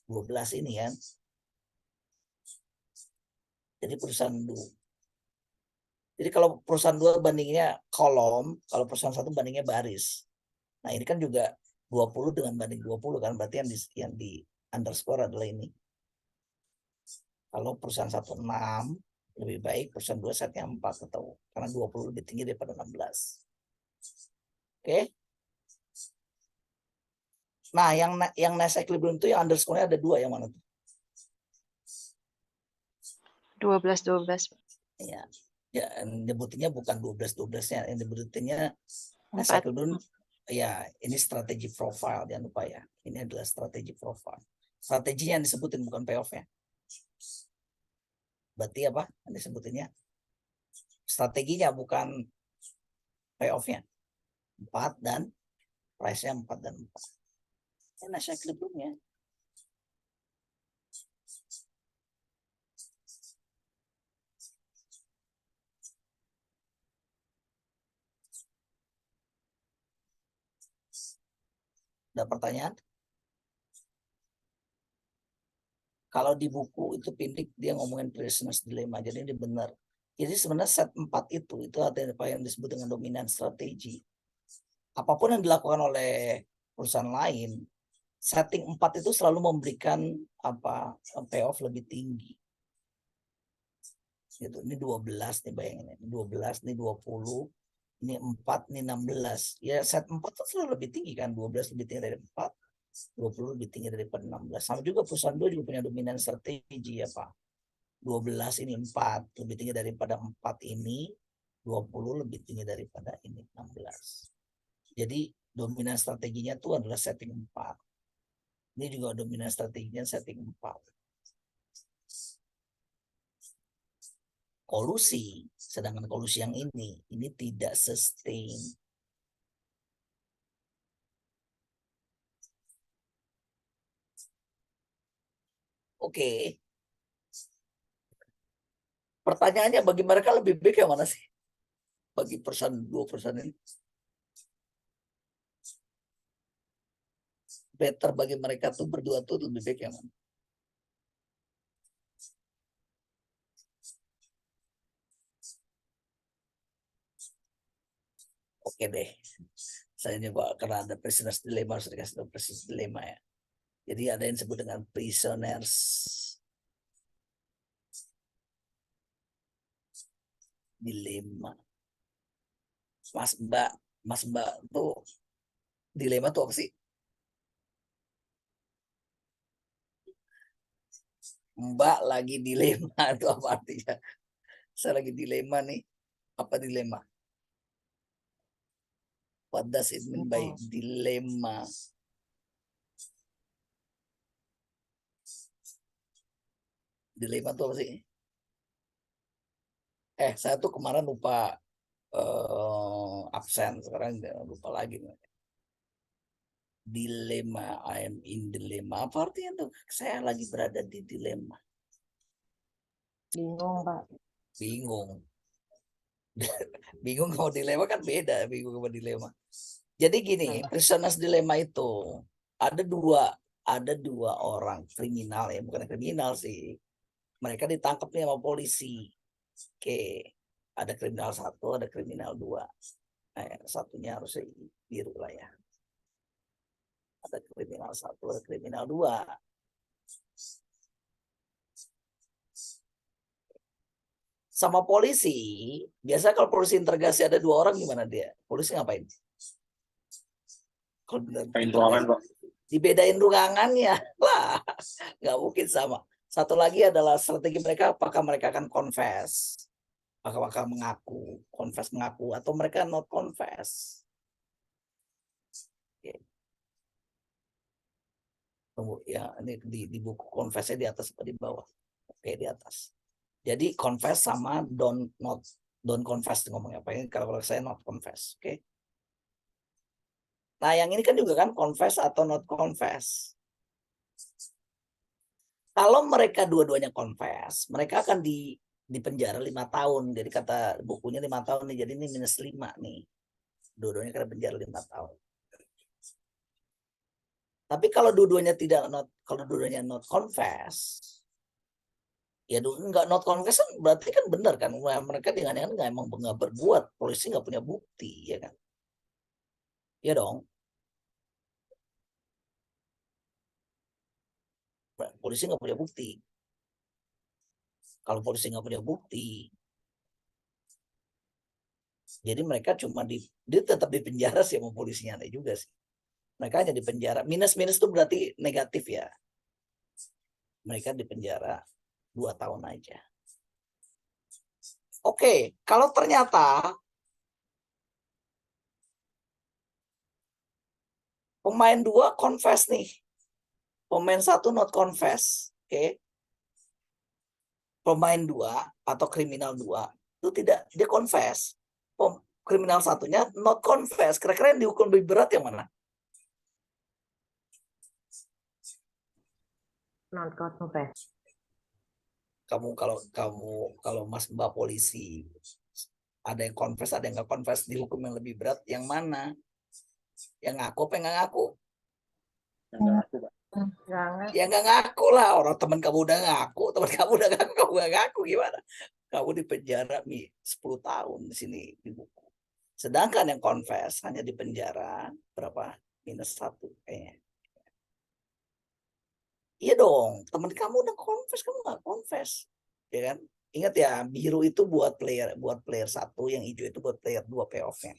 12 ini kan. Jadi perusahaan Jadi kalau perusahaan 2 bandingnya kolom, kalau perusahaan 1 bandingnya baris. Nah, ini kan juga 20 dengan banding 20 kan, berarti yang di underscore adalah ini. Kalau perusahaan 1 6 lebih baik, perusahaan 2 setnya 4 atau karena 20 lebih tinggi daripada 16. Oke. Nah, yang nice equilibrium itu yang underscore-nya ada 2, yang mana tuh? 12. Ya. Ya, nyebutinnya bukan 12-12-nya, yang nyebutinnya nice 4. equilibrium. Ya, ini strategi profile, jangan lupa ya. Ini adalah strategi profile. Strateginya yang disebutin bukan payoff-nya. Berarti apa? Yang disebutinnya strateginya bukan payoff-nya. 4 dan price-nya 4 dan 4. Ini nice equilibrium-nya. Ada pertanyaan? Kalau di buku itu Pindik dia ngomongin prisoner's dilemma, jadi ini benar. Jadi sebenarnya set 4 itu artinya apa yang disebut dengan dominan strategi. Apapun yang dilakukan oleh perusahaan lain, setting 4 itu selalu memberikan payoff lebih tinggi. Gitu. Ini 12 nih, bayangin, ini 12, ini 20, ini 4, ini 16. Ya set 4 itu selalu lebih tinggi kan, 12 lebih tinggi dari 4. 20 lebih tinggi daripada 16. Sama juga perusahaan 2 juga punya dominan strategi ya Pak. 12 ini 4 lebih tinggi daripada 4 ini, 20 lebih tinggi daripada ini 16. Jadi dominan strateginya itu adalah setting 4. Ini juga dominan strateginya setting 4. Kolusi, sedangkan kolusi yang ini tidak sustain. Oke. Pertanyaannya bagi mereka lebih baik yang mana sih? Bagi perusahaan 2 perusahaan ini. Better bagi mereka tuh berdua tuh lebih baik yang mana? Oke deh. Saya nyoba karena ada prisoners dilemma, harus dikasih tahu prisoners dilemma ya. Jadi ada yang disebut dengan prisoners dilemma. Mas Mbak tuh dilema tuh apa sih? Mbak lagi dilema itu apa artinya? Saya lagi dilema nih. Apa dilema? What does it mean by dilema? Dilema tuh apa sih? Saya tuh kemarin lupa absen, sekarang lupa lagi. Dilema, I am in dilema. Apa artinya tuh? Saya lagi berada di dilema. Bingung, Pak. Bingung. Bingung sama dilema kan beda, bingung sama dilema. Jadi gini, prisoners dilemma itu ada dua orang kriminal ya, bukan kriminal sih. Mereka ditangkap nih sama polisi. Oke, ada kriminal 1, ada kriminal 2. Nah, satunya harusnya biru lah ya. Ada kriminal 1, ada kriminal 2. Sama polisi, biasa kalau polisi interogasi ada 2 orang gimana dia? Polisi ngapain? Kalau ruangan, Pak. Dibedain ruangannya lah, nggak mungkin sama. Satu lagi adalah strategi mereka, apakah mereka akan confess, apakah mengaku, atau mereka not confess. Tunggu ya, ini di buku confessnya di atas apa di bawah? Oke, di atas. Jadi confess sama don't confess ngomongnya apa ini? Kalau saya not confess, oke? Nah, yang ini kan juga kan confess atau not confess. Kalau mereka dua-duanya confess, mereka akan di penjara 5 tahun. Jadi kata bukunya 5 tahun nih, jadi ini -5 nih. Dua-duanya kena penjara 5 tahun. Tapi kalau dua-duanya not confess, Ya nggak not confess kan berarti kan benar kan, mereka dengan nggak emang nggak berbuat, polisi nggak punya bukti, ya kan? Ya dong, polisi nggak punya bukti. Kalau polisi nggak punya bukti, jadi mereka cuma dia tetap di penjara sih sama polisinya, aneh juga sih. Mereka hanya di penjara. Minus itu berarti negatif ya. Mereka di penjara 2 tahun aja. Oke, kalau ternyata pemain 2 confess nih, pemain 1 not confess, oke. Pemain 2 atau kriminal 2 itu tidak, dia confess. Kriminal satunya not confess. Kira-kira yang dihukum lebih berat yang mana? Not confess. Kalau Mas Mbak polisi, ada yang confess, ada yang nggak confess, dihukum yang lebih berat yang mana? Yang ngaku apa yang nggak ngaku? Yang nggak ngaku, Pak. Ya nggak ngaku lah, orang teman kamu udah ngaku, teman kamu udah ngaku, kamu nggak ngaku gimana? Kamu di penjara 10 tahun di sini di buku. Sedangkan yang confess hanya di penjara berapa? -1 kayaknya. Iya dong, teman kamu udah confess, kamu nggak confess, ya kan? Ingat ya, biru itu buat player 1, yang hijau itu buat player 2 payoff-nya.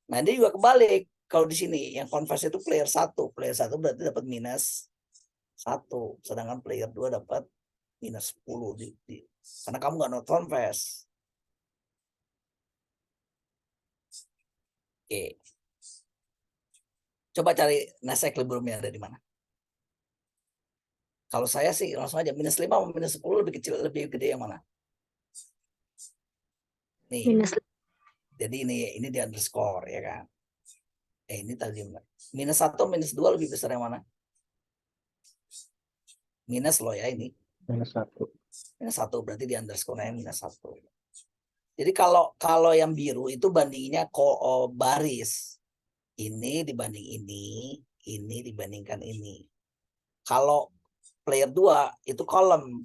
Nah, ini juga kebalik. Kalau di sini yang confess itu player 1 berarti dapat -1, sedangkan player 2 dapat -10 karena kamu nggak not confess. Oke. Coba cari nasa equilibriumnya ada di mana. Kalau saya sih langsung aja -5 sama -10 lebih kecil, lebih gede yang mana? Nih. Jadi ini di underscore ya kan. Ini tadi -1 -2 lebih besar yang mana? Minus loh ya ini. -1. -1 berarti di underscore-nya -1. Jadi kalau yang biru itu bandinginnya baris. Ini dibanding ini dibandingkan ini. Kalau player 2 itu kolom.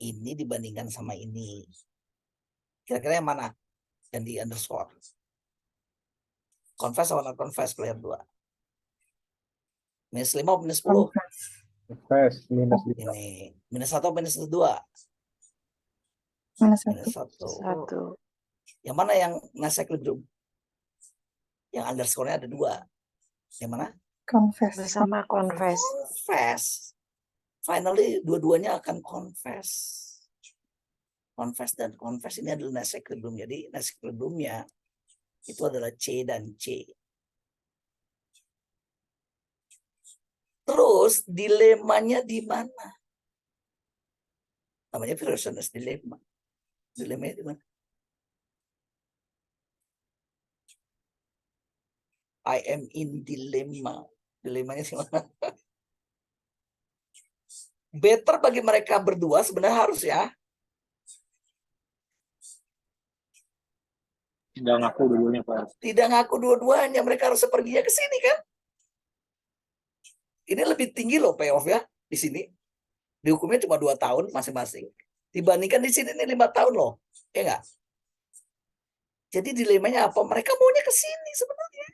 Ini dibandingkan sama ini. Kira-kira yang mana? Yang di underscore. Confess atau not confess player 2? -5 atau -10? Confess, -5. Ini -1 atau -2? -1. Yang mana yang nasa equilibrium? Yang underscore-nya ada 2. Yang mana? Confess. Bersama confess. Confess. Finally, dua-duanya akan confess. Confess dan confess ini adalah nasa equilibrium. Jadi nasa equilibriumnya itu adalah C dan C. Terus dilemanya di mana? Namanya Pearson's dilemma. Dilemanya di mana? I am in dilemma. Dilemanya di mana? Better bagi mereka berdua sebenarnya harus ya. Tidak ngaku dulunya, Pak. Tidak ngaku dua-duanya, mereka harus seperginya ke sini kan? Ini lebih tinggi loh payoff ya di sini. Dihukumnya cuma 2 tahun masing-masing. Dibandingkan di sini nih 5 tahun loh. Ya enggak? Jadi dilemanya apa? Mereka maunya ke sini sebenarnya.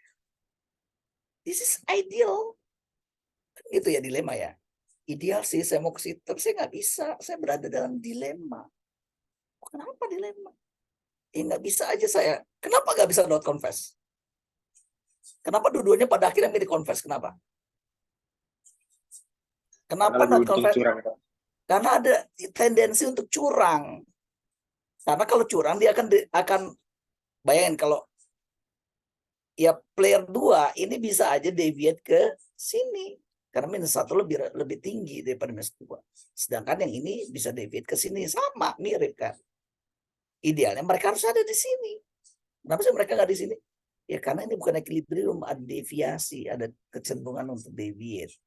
This is ideal. Itu ya dilema ya. Ideal sih saya mau ke situ, tapi saya nggak bisa. Saya berada dalam dilema. Kenapa dilema? Nggak bisa aja saya. Kenapa nggak bisa not confess? Kenapa dua-duanya pada akhirnya milih confess? Kenapa? Kenapa not confess? Karena ada tendensi untuk curang. Karena kalau curang dia akan bayangin kalau ya player 2 ini bisa aja deviate ke sini. Karena -1 lebih tinggi daripada -2. Sedangkan yang ini bisa deviate ke sini, sama, mirip kan. Idealnya mereka harus ada di sini. Kenapa sih mereka nggak di sini? Ya karena ini bukan equilibrium, ada deviasi, ada kecenderungan untuk deviate.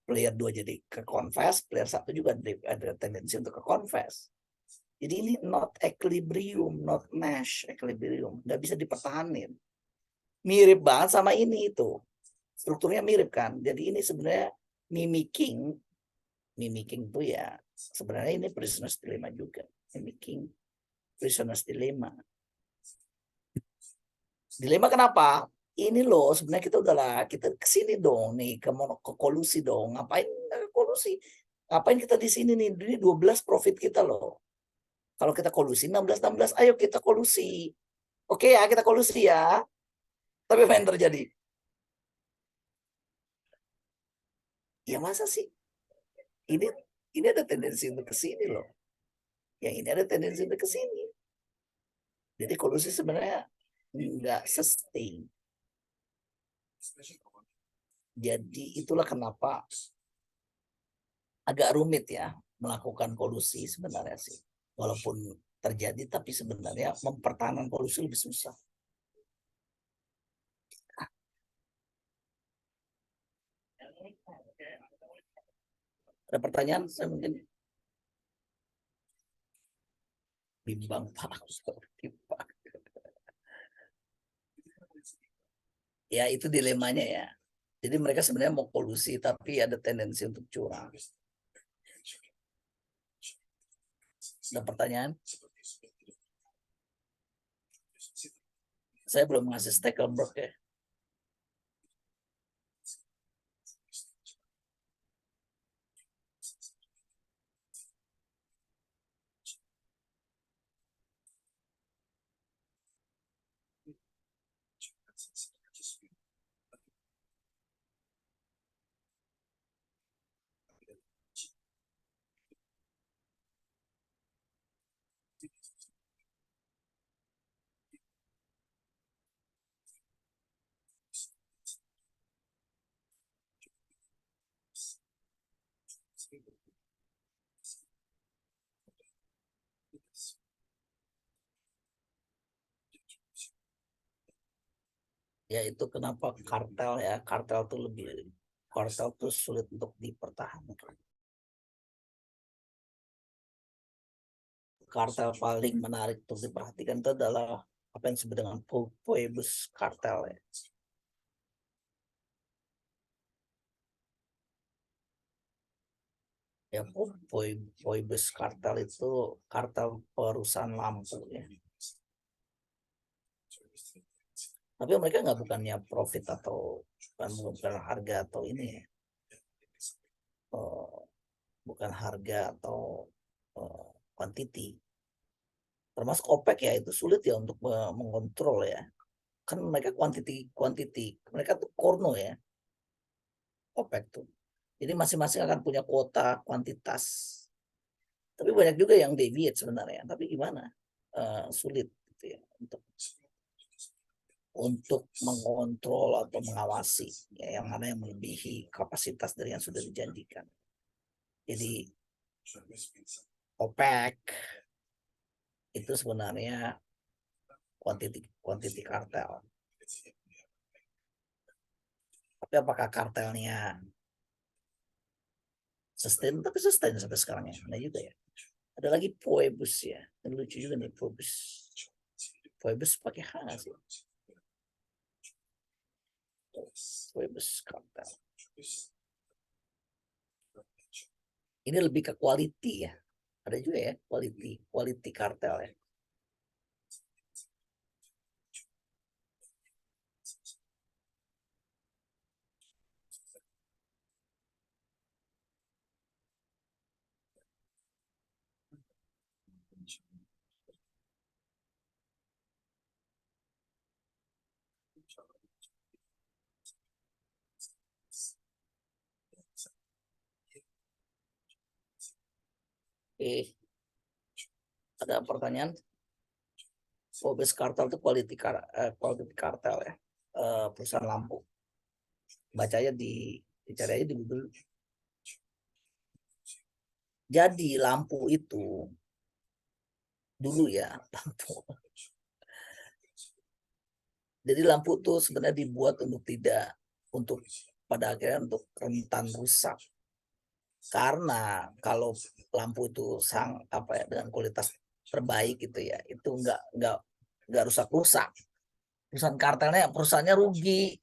Player 2 jadi ke confess, player 1 juga ada tendensi untuk ke confess. Jadi ini not equilibrium, not Nash equilibrium, nggak bisa dipertahanin. Mirip banget sama ini itu. Strukturnya mirip kan. Jadi ini sebenarnya mimicking mimicking itu ya sebenarnya ini prisoner's dilemma juga. Mimicking prisoner's dilemma. Dilema kenapa? Ini loh sebenarnya kita kesini dong nih ke kolusi dong. Ngapain kolusi? Ngapain kita di sini nih? Ini 12 profit kita loh. Kalau kita kolusi 16, ayo kita kolusi. Oke ya, kita kolusi ya. Tapi apa yang terjadi? Ya masa sih? Ini ada tendensi untuk ke sini loh. Yang ini ada tendensi untuk ke sini. Jadi kolusi sebenarnya enggak sustain. Jadi itulah kenapa agak rumit ya melakukan kolusi sebenarnya sih. Walaupun terjadi tapi sebenarnya mempertahankan kolusi lebih susah. Ada pertanyaan? Saya mungkin bimbang Pak. Ya itu dilemanya ya. Jadi mereka sebenarnya mau kolusi tapi ada tendensi untuk curang. Ada pertanyaan? Saya belum ngasih Stekelberg ya. Ya itu kenapa kartel tuh sulit untuk dipertahankan. Kartel paling menarik untuk diperhatikan itu adalah apa yang disebut dengan Phoebus kartel ya. Ya Phoebus kartel itu kartel perusahaan lampu ya. Tapi mereka bukannya profit atau bukan harga atau ini ya. Bukan harga atau quantity. Termasuk OPEC ya itu sulit ya untuk mengontrol ya. Kan mereka quantity. Mereka tuh korno ya. OPEC tuh. Jadi masing-masing akan punya kuota kuantitas. Tapi banyak juga yang deviate sebenarnya. Tapi gimana? Sulit gitu ya untuk mengontrol atau mengawasi ya, yang mana yang melebihi kapasitas dari yang sudah dijanjikan. Jadi OPEC itu sebenarnya quantity kartel. Tapi apakah kartelnya sustain? Tapi sustain sampai sekarang ya. Nah juga ya. Ada lagi Phoebus ya. Yang lucu juga nih Phoebus. Phoebus pakai H sih. Phoebus kartel. Ini lebih ke quality ya. Ada juga ya quality kartel ya. Ada pertanyaan? Phoebus kartel itu quality kartel ya. Perusahaan lampu. Bacanya dicari aja di Google. Jadi lampu itu dulu ya lampu. Jadi lampu tuh sebenarnya dibuat untuk pada akhirnya untuk rentan rusak. Karena kalau lampu itu dengan kualitas terbaik gitu ya, itu enggak rusak-rusak. Perusahaannya rugi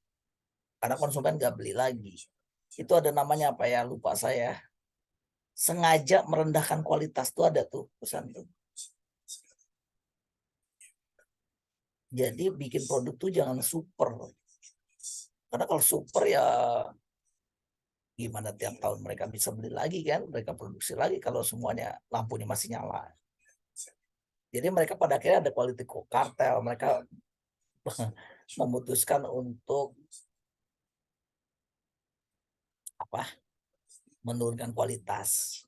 karena konsumen nggak beli lagi. Itu ada namanya apa ya, lupa saya. sengaja merendahkan kualitas tuh ada tuh perusahaan tuh. Jadi bikin produk tuh jangan super. Karena kalau super ya gimana tiap tahun mereka bisa beli lagi kan, mereka produksi lagi kalau semuanya lampunya masih nyala. Jadi mereka pada akhirnya ada quality kartel, mereka memutuskan untuk menurunkan kualitas.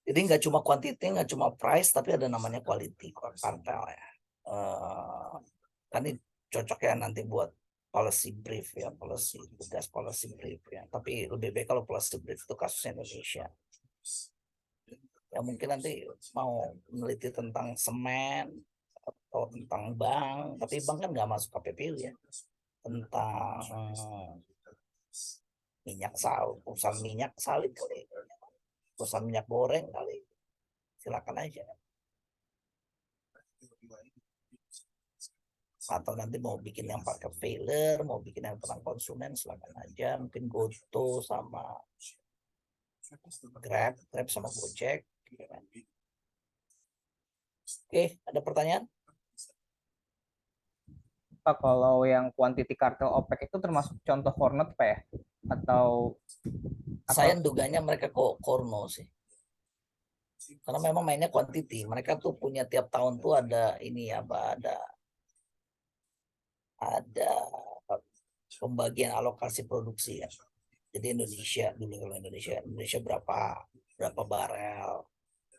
Jadi nggak cuma quantity, nggak cuma price, tapi ada namanya quality kartel ya. Kan ini cocok ya nanti buat policy brief ya, tugas policy brief ya. Tapi lebih baik kalau policy brief itu kasusnya Indonesia. Ya mungkin nanti mau meneliti tentang semen atau tentang bank, tapi bank kan nggak masuk KPPU ya. Tentang minyak sawit, perusahaan minyak sawit kali, perusahaan minyak goreng kali, silakan aja. Atau nanti mau bikin yang pakai failure, mau bikin yang tentang konsumen, silakan aja. Mungkin GoTo sama Grab sama Gojek. Oke, ada pertanyaan? Pak, kalau yang quantity kartel OPEC itu termasuk contoh Hornet Pak ya? Atau Saya duganya mereka kok Korno sih. Karena memang mainnya quantity. Mereka tuh punya tiap tahun tuh ada ini ya, ada pembagian alokasi produksi ya. Jadi Indonesia dulu, kalau Indonesia berapa barel,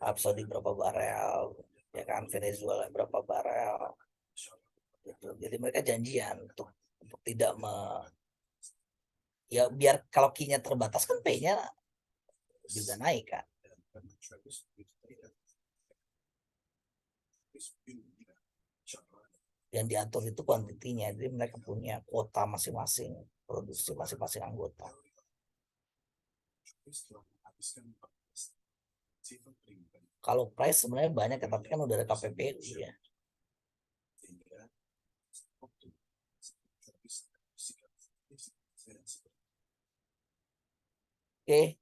Arab Saudi berapa barel, ya kan, Venezuela berapa barel. Gitu. Jadi mereka janjian untuk tidak ya biar kalau Q-nya terbatas kan P-nya juga naik kan. Yang diatur itu kuantitinya, jadi mereka punya kuota masing-masing, produksi masing-masing anggota. Kalau price sebenarnya banyak, tapi kan udah ada KPPU ya. Oke,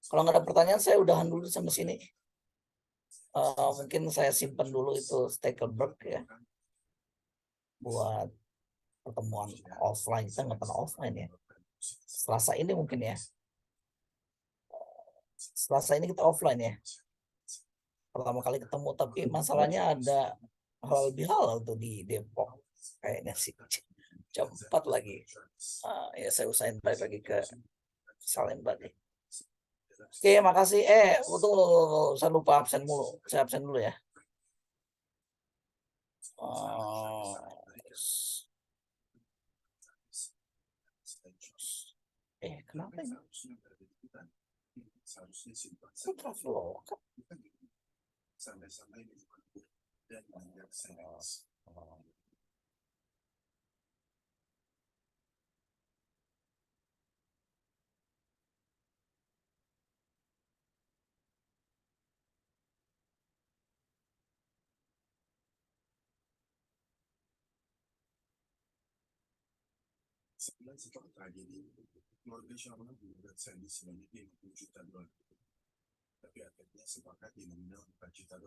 kalau nggak ada pertanyaan saya udahan dulu sampai sini. Mungkin saya simpan dulu itu Stekelberg ya, buat pertemuan offline. Kita nggak pernah offline ya. Selasa ini mungkin ya. Selasa ini kita offline ya. Pertama kali ketemu, tapi masalahnya ada lebih halal tuh di Depok. Kayaknya sih jam 4 lagi. Ya saya usahain balik lagi ke Salemba deh. Oke, makasih. Tunggu, saya lupa absen mulu. Saya absen dulu ya. Kenapa ini? Traveloka. Setelah tragedi, keluarga Sharma menggugat Sandy sebanyak $50 juta. Tapi akhirnya sepakat di nominal $4 juta.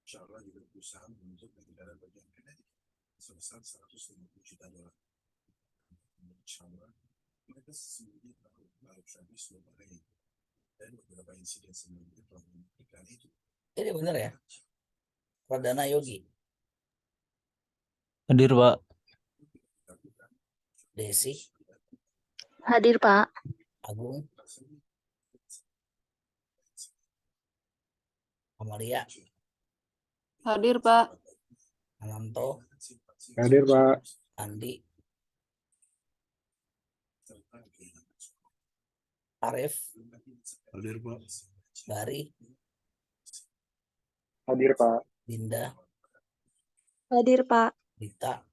Sharma juga berusaha menuntut negara bagian Connecticut sebesar $150 juta. Menurut Sharma, mereka sesungguhnya tahu bahwa Travis berbahaya dan beberapa insiden sebelumnya telah membuktikan itu. Ini benar ya? Pradana Yogi. Hadir, Pak. Desi. Hadir, Pak. Agung. Amalia. Hadir, Pak. Ananto. Hadir, Pak. Andi. Arif. Hadir, Pak. Bari. Hadir, Pak. Dinda. Hadir, Pak. Dita.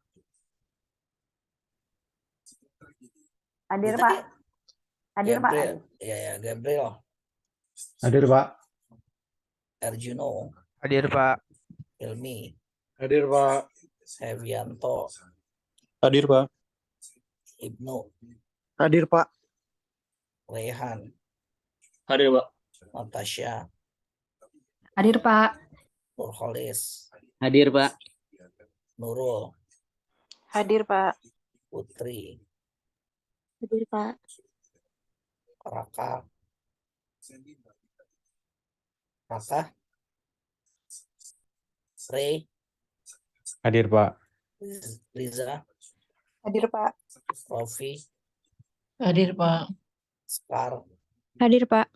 Hadir, Dita, Pak. Hadir, Pak. Gabriel. Ya, Gabriel. Hadir, Pak. Arjuno. hadir Pak. Ilmi. Hadir, Pak. Hevianto. Hadir, Pak. Ibnu, Hadir, Pak. Rehan, Hadir, Pak. Natasha, Hadir, Pak. Nurholis, Hadir, Pak. Nurul, Hadir, Pak. Putri, Hadir, Pak. Raka, Ray, Hadir, Pak. Riza, Hadir, Pak. Rofi, Hadir, Pak. Sekar, Hadir, Pak.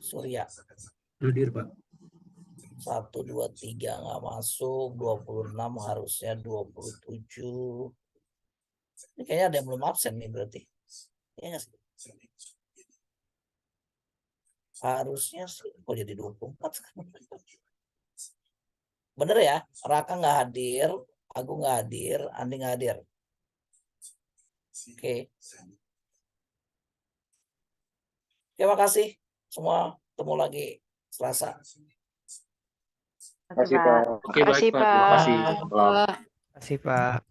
Surya. Hadir, Pak. 1, 2, 3 nggak masuk, 26 harusnya 27. Ini kayaknya ada yang belum absen nih berarti. Iya nggak sih? Harusnya sih, kok jadi 24 sekarang? Bener ya, Raka nggak hadir, Agung nggak hadir, Andi nggak hadir. Oke. Terima kasih semua, ketemu lagi Selasa. Terima kasih, Pak. Oke, baik, Pak. Terima kasih. Salam. Terima kasih, Pak.